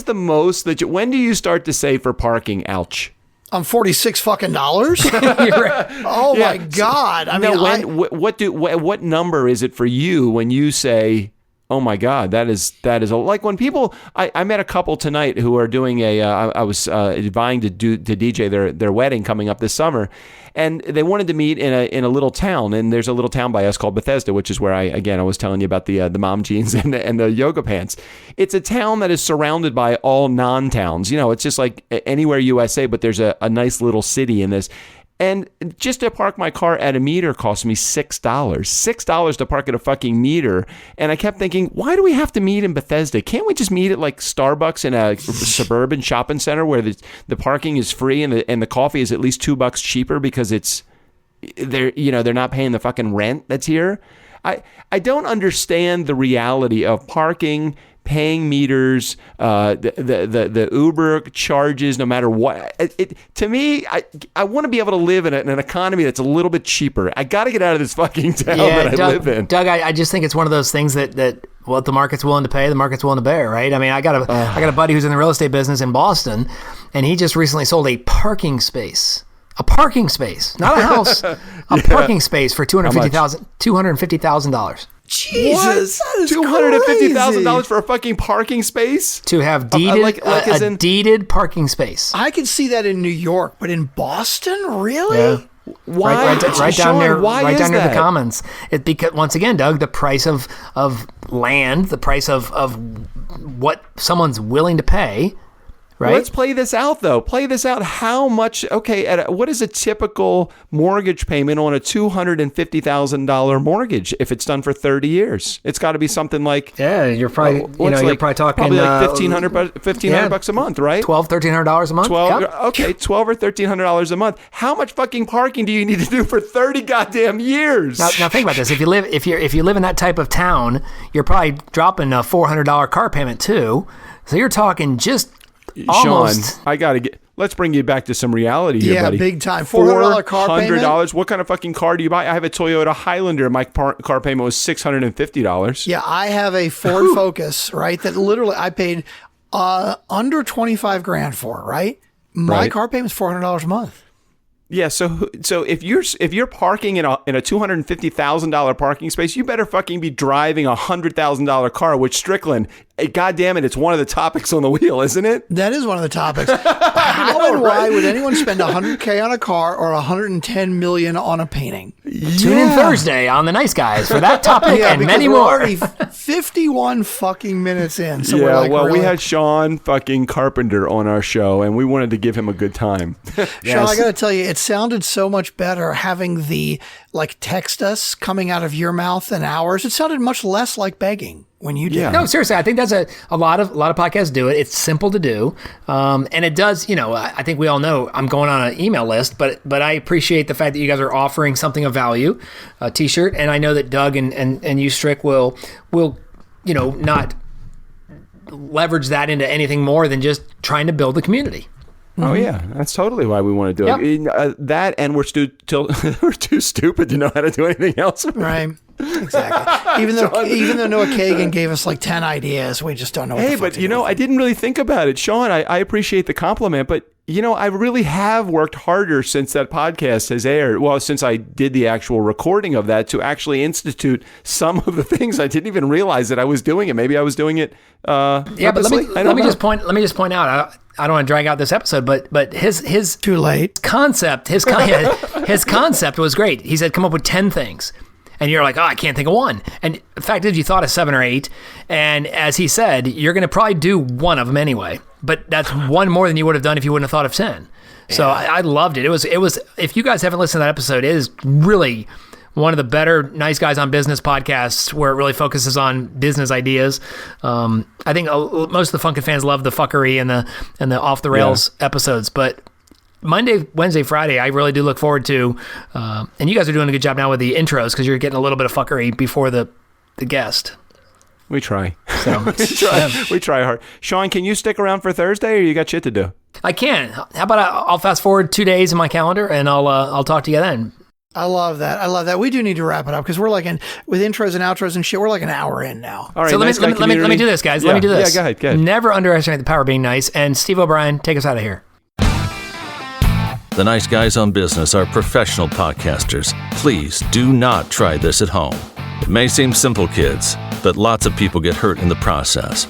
the most that when do you start to say for parking, ouch? $46 fucking dollars? Oh my God. I mean, what number is it for you when you say, oh my God, that is like when people, I met a couple tonight who are doing I was vying to DJ their wedding coming up this summer, and they wanted to meet in a little town, and there's a little town by us called Bethesda, which is where I was telling you about the mom jeans and the yoga pants. It's a town that is surrounded by all non-towns. It's just like anywhere USA, but there's a nice little city in this. And just to park my car at a meter cost me $6. $6 to park at a fucking meter. And I kept thinking, why do we have to meet in Bethesda? Can't we just meet at like Starbucks in a suburban shopping center where the parking is free and the coffee is at least $2 cheaper because they're not paying the fucking rent that's here? I don't understand the reality of parking, paying meters, the Uber charges, no matter what. To me, I want to be able to live in an economy that's a little bit cheaper. I got to get out of this fucking town that I live in. Doug, I just think it's one of those things that what the market's willing to pay, the market's willing to bear, right? I mean, I got a buddy who's in the real estate business in Boston, and he just recently sold a parking space A parking space, not a house. A parking space for $250,000. Jesus, that is $250,000 for a fucking parking space? To have deeded, as a in- deeded parking space. I could see that in New York, but in Boston, really? Yeah. Why? Right Sean, down near, why right is down near the that? Commons. It because once again, Doug, the price of land, the price of what someone's willing to pay. Right? Let's play this out, though. Play this out. How much? Okay, what is a typical mortgage payment on a $250,000 mortgage if it's done for 30 years? It's got to be something like you're probably you're probably talking like $1,500 bucks a month, right? $1,200-$1,300 a month. Okay, $1,200 or $1,300 a month. How much fucking parking do you need to do for 30 goddamn years? Now think about this. If you live in that type of town, you're probably dropping a $400 car payment too. So you're talking just. Almost. Sean, let's bring you back to some reality here, buddy. Yeah, big time. $400 car payment? $400. What kind of fucking car do you buy? I have a Toyota Highlander. My car payment was $650. Yeah, I have a Ford Focus, right? That literally I paid under 25 grand for, right? My car payment's $400 a month. Yeah, so if you're parking in a $250,000 parking space, you better fucking be driving a $100,000 car. Which Strickland, God damn it, it's one of the topics on the wheel, isn't it? That is one of the topics. How and why would anyone spend $100K on a car or $110 million on a painting? Tune in Thursday on the Nice Guys for that topic and many we're more. already 51 fucking minutes in. So we had Sean fucking Carpenter on our show, and we wanted to give him a good time. Sean, I got to tell you, it sounded so much better having the text us coming out of your mouth than ours. It sounded much less like begging when you did. Yeah. No, seriously, I think that's a lot of podcasts do it. It's simple to do, and it does. I think we all know I'm going on an email list, but I appreciate the fact that you guys are offering something of value, a T-shirt, and I know that Doug and you, Strick, will not leverage that into anything more than just trying to build the community. Oh yeah, that's totally why we want to do it. That, and we're too stupid to know how to do anything else. Right. Exactly. Even though Noah Kagan gave us 10 ideas, we just don't know. Hey, but I didn't really think about it, Sean. I appreciate the compliment, but I really have worked harder since that podcast has aired. Well, since I did the actual recording of that, to actually institute some of the things I didn't even realize that I was doing it. Maybe I was doing it. But let me just point out. I don't want to drag out this episode, but his too late concept. His concept was great. He said, "Come up with 10 things." And you're like, oh, I can't think of one. And the fact is, you thought of 7 or 8. And as he said, you're going to probably do one of them anyway. But that's one more than you would have done if you wouldn't have thought of 10. So I loved it. It was. If you guys haven't listened to that episode, it is really one of the better Nice Guys on Business podcasts where it really focuses on business ideas. I think most of the FunkNfans love the fuckery and the off the rails episodes, but Monday, Wednesday, Friday, I really do look forward to, and you guys are doing a good job now with the intros because you're getting a little bit of fuckery before the guest. We try. So we try hard. Sean, can you stick around for Thursday, or you got shit to do? I can. How about I'll fast forward 2 days in my calendar, and I'll talk to you then. I love that. We do need to wrap it up because we're with intros and outros and shit. We're an hour in now. All right. So let me do this, guys. Yeah. Let me do this. Yeah, go ahead. Never underestimate the power of being nice. And Steve O'Brien, take us out of here. The Nice Guys on Business are professional podcasters. Please do not try this at home. It may seem simple, kids, but lots of people get hurt in the process.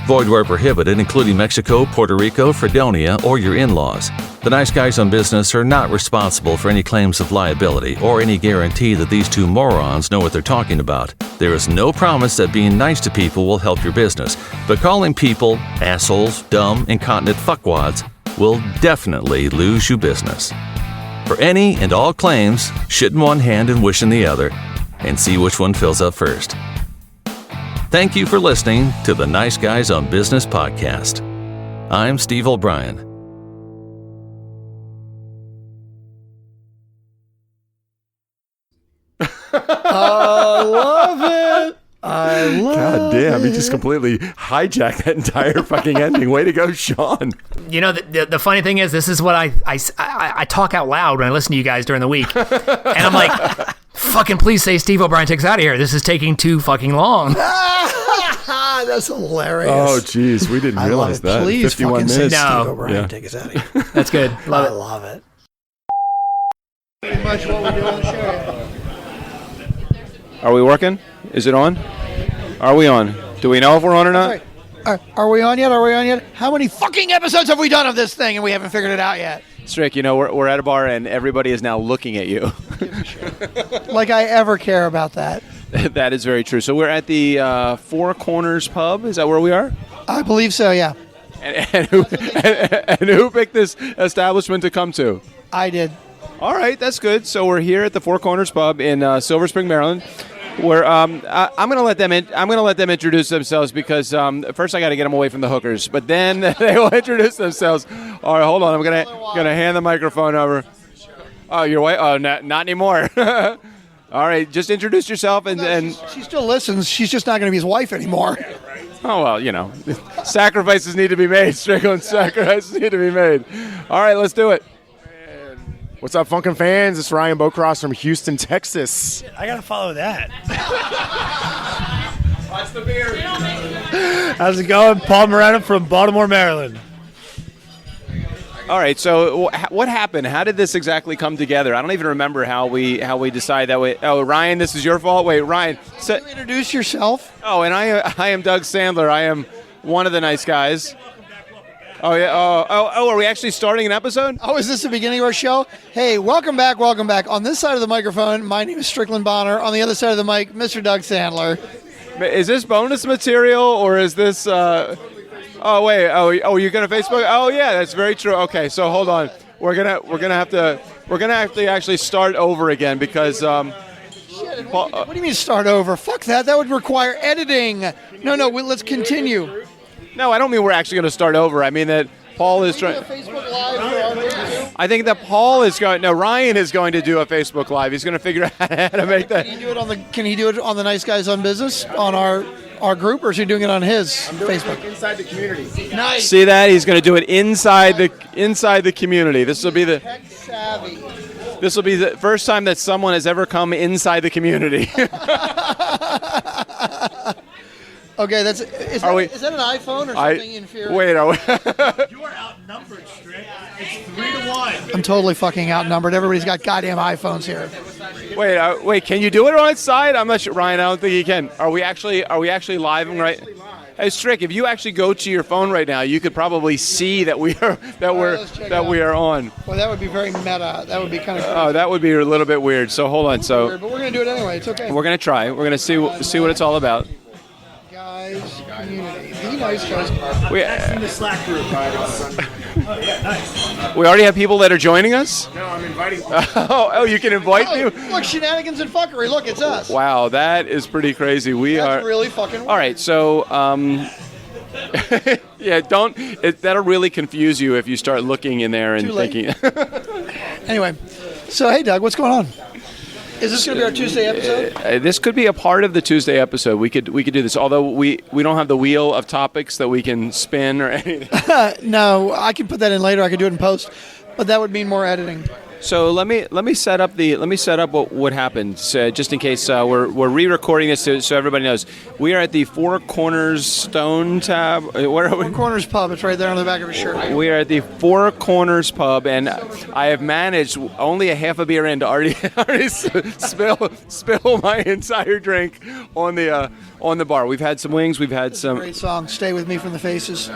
Void where prohibited, including Mexico, Puerto Rico, Fredonia, or your in-laws. The Nice Guys on Business are not responsible for any claims of liability or any guarantee that these two morons know what they're talking about. There is no promise that being nice to people will help your business, but calling people assholes, dumb, incontinent fuckwads will definitely lose you business. For any and all claims, shit in one hand and wish in the other, and see which one fills up first. Thank you for listening to the Nice Guys on Business podcast. I'm Steve O'Brien. I love it. God damn, he just completely hijacked that entire fucking ending. Way to go, Sean. The funny thing is, this is what I talk out loud when I listen to you guys during the week. And I'm like, fucking please say Steve O'Brien takes out of here. This is taking too fucking long. That's hilarious. Oh, geez. We didn't realize that. Please 51 fucking minutes. say No. Steve O'Brien take us out of here. That's good. I love it. Pretty much what we do on the show. Are we working? Is it on? Are we on? Do we know if we're on or not? Are we on yet? Are we on yet? How many fucking episodes have we done of this thing and we haven't figured it out yet? Strick, we're at a bar and everybody is now looking at you. Like I ever care about that. That is very true. So we're at the Four Corners Pub. Is that where we are? I believe so, yeah. And who picked this establishment to come to? I did. All right, that's good. So we're here at the Four Corners Pub in Silver Spring, Maryland. Where I'm gonna let them introduce themselves because first I got to get them away from the hookers, but then they will introduce themselves. All right, hold on. I'm gonna hand the microphone over. Oh, you're way. Oh, not anymore. All right, just introduce yourself and She still listens. She's just not going to be his wife anymore. Oh well, sacrifices need to be made. Strickland, sacrifices need to be made. All right, let's do it. What's up, FunkNfans? It's Ryan Bocross from Houston, Texas. I gotta follow that. Watch the beer. How's it going? Paul Moreno from Baltimore, Maryland. All right. So what happened? How did this exactly come together? I don't even remember how we decided that way. Oh, Ryan, this is your fault. Wait, Ryan. Can you introduce yourself? Oh, and I am Doug Sandler. I am one of the nice guys. Oh, yeah. Oh, are we actually starting an episode? Oh, is this the beginning of our show? Hey, welcome back. On this side of the microphone, my name is Strickland Bonner. On the other side of the mic, Mr. Doug Sandler. Is this bonus material or is this... Oh, wait. Oh, you're going to Facebook? Oh, yeah, that's very true. Okay, so hold on. We're gonna have to actually start over again because... What do you mean start over? Fuck that. That would require editing. No, let's continue. No, I don't mean we're actually going to start over. I mean that Paul is trying. Facebook Live for our video? I think that Paul is going. No, Ryan is going to do a Facebook Live. He's going to figure out how to make that. Can he do it on the Nice Guys on Business on our group, or is he doing it on his Facebook? Inside the community. Nice. See that? He's going to do it inside the community. This will be the first time that someone has ever come inside the community. Okay, is that an iPhone or something inferior? Wait, are we? You are outnumbered, Strick. It's 3-1. I'm totally fucking outnumbered. Everybody's got goddamn iPhones here. Wait, can you do it on its side? I'm not sure, Ryan. I don't think you can. Are we actually live right? Hey, Strick, if you actually go to your phone right now, you could probably see that we are on. Well, that would be very meta. That would be kind of. Oh, that would be a little bit weird. So hold on. Weird, but we're gonna do it anyway. It's okay. We're gonna try. We're gonna see what it's all about. Guys, community, the Nice Guys. That's in the Slack group. Oh, yeah, nice. We already have people that are joining us. No, I'm inviting. Oh, you can invite me. Look, shenanigans and fuckery. Look, it's us. Wow, that is pretty crazy. That's really fucking weird. All right, so yeah, that'll really confuse you if you start looking in there and thinking. Anyway, so hey, Doug, what's going on? Is this going to be our Tuesday episode? This could be a part of the Tuesday episode. We could do this, although we don't have the wheel of topics that we can spin or anything. No, I can put that in later. I could do it in post, but that would mean more editing. So let me set up what happened, just in case we're re-recording this so everybody knows. We are at the Four Corners Stone Tab. Where are we? Four Corners Pub. It's right there on the back of his shirt. We are at the Four Corners Pub, and I have managed only a half a beer in to already spill my entire drink on the bar. We've had some wings. We've had some great song. Stay With Me from the Faces.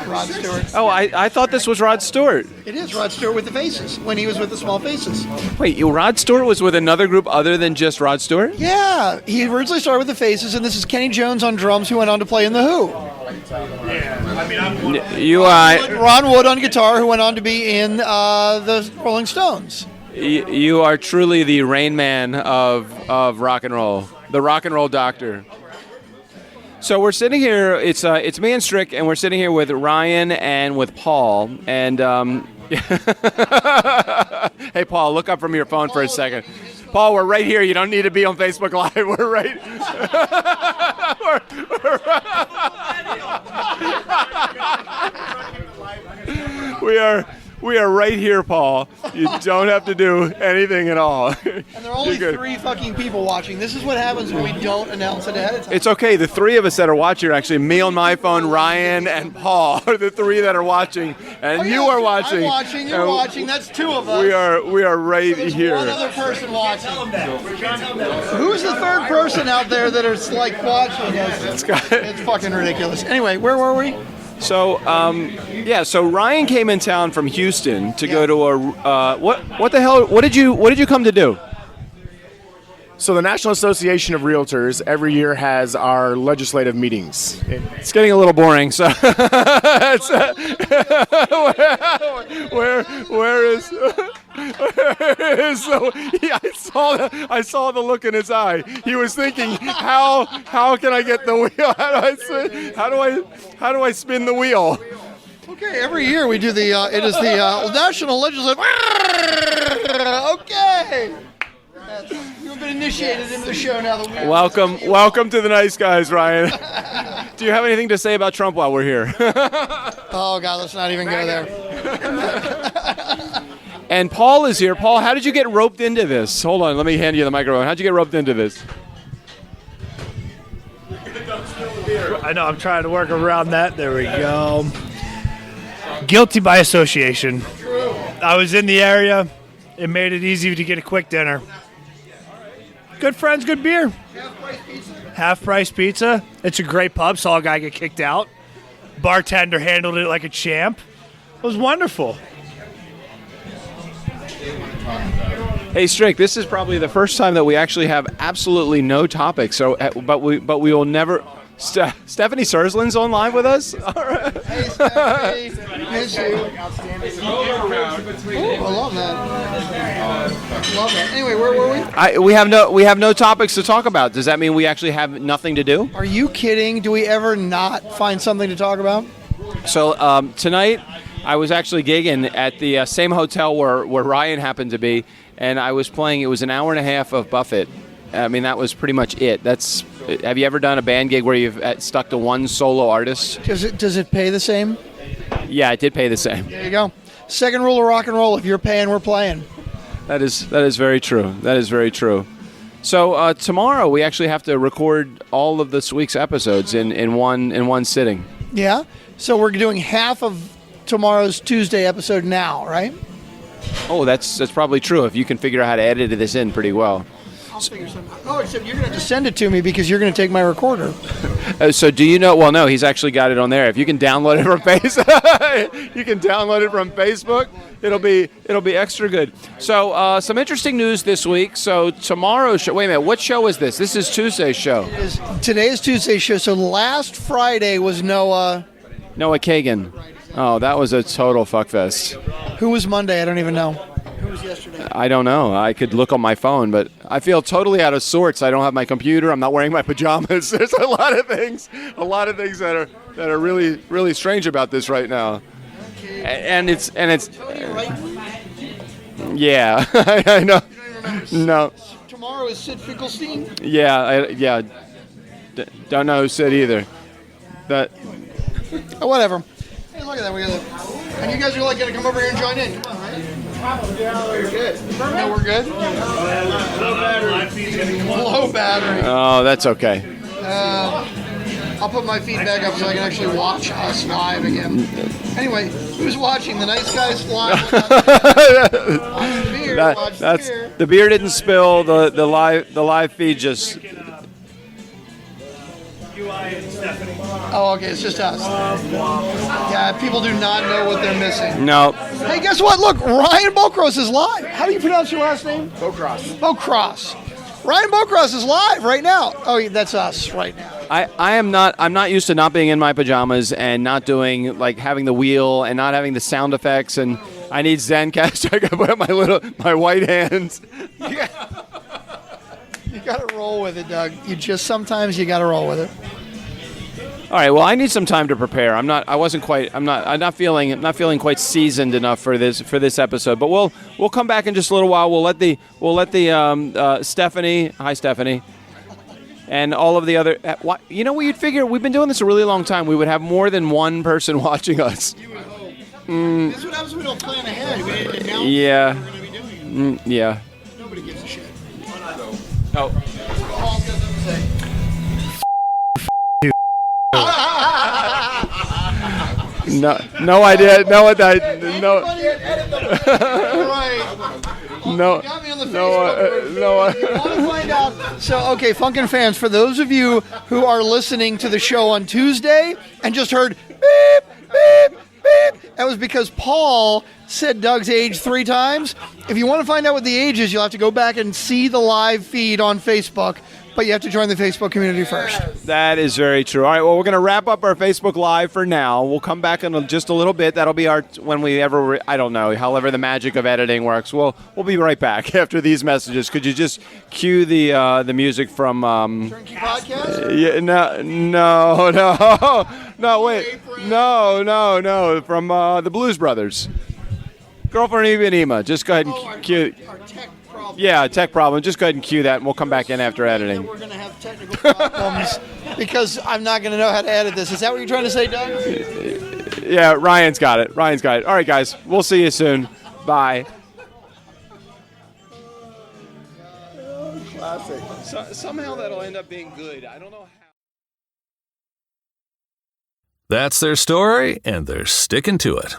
Rod Stewart. Oh, I thought this was Rod Stewart. It is Rod Stewart with the Faces, when he was with the Small Faces. Wait, Rod Stewart was with another group other than just Rod Stewart? Yeah, he originally started with the Faces, and this is Kenny Jones on drums, who went on to play in The Who. Yeah, Ron Wood on guitar, who went on to be in the Rolling Stones. You are truly the Rain Man of rock and roll, the rock and roll doctor. So we're sitting here. It's me and Strick, and we're sitting here with Ryan and with Paul. And hey, Paul, look up from your phone for a second. Paul, we're right here. You don't need to be on Facebook Live. We're right. We are right here, Paul. You don't have to do anything at all. And there are only 3 fucking people watching. This is what happens when we don't announce it ahead of time. It's okay. The 3 of us that are watching are actually me on my phone, Ryan, and Paul are the 3 that are watching. And you are watching. I'm watching. You're watching. That's 2 of us. We are right here. One other person watching. Who's the 3rd person out there that is like watching us? It's fucking ridiculous. Anyway, where were we? So, so Ryan came in town from Houston to go to a what the hell? What did you come to do? So the National Association of Realtors every year has our legislative meetings. It's getting a little boring. So, where is? So I saw the look in his eye. He was thinking, how can I get the wheel? How do I spin the wheel? Okay, every year we do the it is the National Legislative. Okay. You've been initiated into the show now. Welcome to the Nice Guys, Ryan. Do you have anything to say about Trump while we're here? Oh God, let's not even go there. And Paul is here. Paul, how did you get roped into this? Hold on, let me hand you the microphone. How'd you get roped into this? I know, I'm trying to work around that. There we go. Guilty by association. I was in the area. It made it easy to get a quick dinner. Good friends, good beer. Half-price pizza. It's a great pub. Saw a guy get kicked out. Bartender handled it like a champ. It was wonderful. Hey, Strick, this is probably the first time that we actually have absolutely no topic. So, but we will never. Stephanie Sursland's on live with us. All right. Hey, Stephanie, miss you. Ooh, I love that. Anyway, where were we? We have no topics to talk about. Does that mean we actually have nothing to do? Are you kidding? Do we ever not find something to talk about? So tonight, I was actually gigging at the same hotel where Ryan happened to be, and I was playing. It was an hour and a half of Buffett. I mean, that was pretty much it. Have you ever done a band gig where you've stuck to one solo artist? Does it pay the same? Yeah, it did pay the same. There you go. Second rule of rock and roll: if you're paying, we're playing. That is very true. That is very true. So tomorrow we actually have to record all of this week's episodes in one sitting. Yeah. So we're doing half of tomorrow's Tuesday episode now, right? Oh, that's probably true if you can figure out how to edit this in pretty well. I'll figure something out. Oh, except you're going to have to send it to me because you're going to take my recorder. So do you know? Well, no, he's actually got it on there. If you can download it from Facebook, it'll be extra good. So some interesting news this week. So tomorrow's show. Wait a minute, what show is this? This is Tuesday's show. Today is Tuesday's show. So last Friday was Noah Kagan. Oh, that was a total fuckfest. Who was Monday? I don't even know. Who was yesterday? I don't know. I could look on my phone, but I feel totally out of sorts. I don't have my computer. I'm not wearing my pajamas. There's a lot of things that are really, really strange about this right now. And it's yeah, I know. No. Tomorrow is Sid Finkelstein. Yeah. Don't know who Sid either. That. Oh, whatever. Hey, look at that. We got it. And you guys are like going to come over here and join in. Come on, right? We're good. No, we're good. Low battery. Oh, that's okay. I'll put my feet back up so I can actually watch us live again. Anyway, who's watching the Nice Guys live? The beer didn't spill. The live feed just. Oh, okay, it's just us. Yeah, people do not know what they're missing. No. Hey, guess what? Look, Ryan Bocross is live. How do you pronounce your last name? Bocross. Ryan Bocross is live right now. Oh, that's us right now. I'm not used to not being in my pajamas and not doing having the wheel and not having the sound effects, and I need Zencaster. I gotta put up my white hands. You gotta roll with it, Doug. Sometimes you gotta roll with it. All right. Well, I need some time to prepare. I'm not feeling quite seasoned enough for this episode. But we'll come back in just a little while. We'll let the Stephanie. Hi, Stephanie. And all of the other. You'd figure we've been doing this a really long time. We would have more than one person watching us. This is what happens when we don't plan ahead. We didn't announce Yeah. what we're going to be doing. Yeah. Nobody gives a shit. Oh. Paul says No idea. No, what that. No. Right. No. Got me on the No. Facebook. You want to find out? So, okay, FunkNfans, for those of you who are listening to the show on Tuesday and just heard beep, beep, beep, that was because Paul said Doug's age 3 times. If you want to find out what the age is, you'll have to go back and see the live feed on Facebook, but you have to join the Facebook community first. That is very true. All right, well, we're going to wrap up our Facebook Live for now. We'll come back in just a little bit. That'll be our, when we ever, I don't know, however the magic of editing works. We'll be right back after these messages. Could you just cue the music from... TurnKey Podcast? Yeah, no, wait. No, from the Blues Brothers. Girlfriend Ipanema. Just go ahead and cue... Our tech problem. Yeah, tech problem. Just go ahead and cue that, and we'll come back in after editing. We're going to have technical problems because I'm not going to know how to edit this. Is that what you're trying to say, Doug? Yeah, Ryan's got it. All right, guys. We'll see you soon. Bye. Classic. Somehow that'll end up being good. I don't know how. That's their story, and they're sticking to it.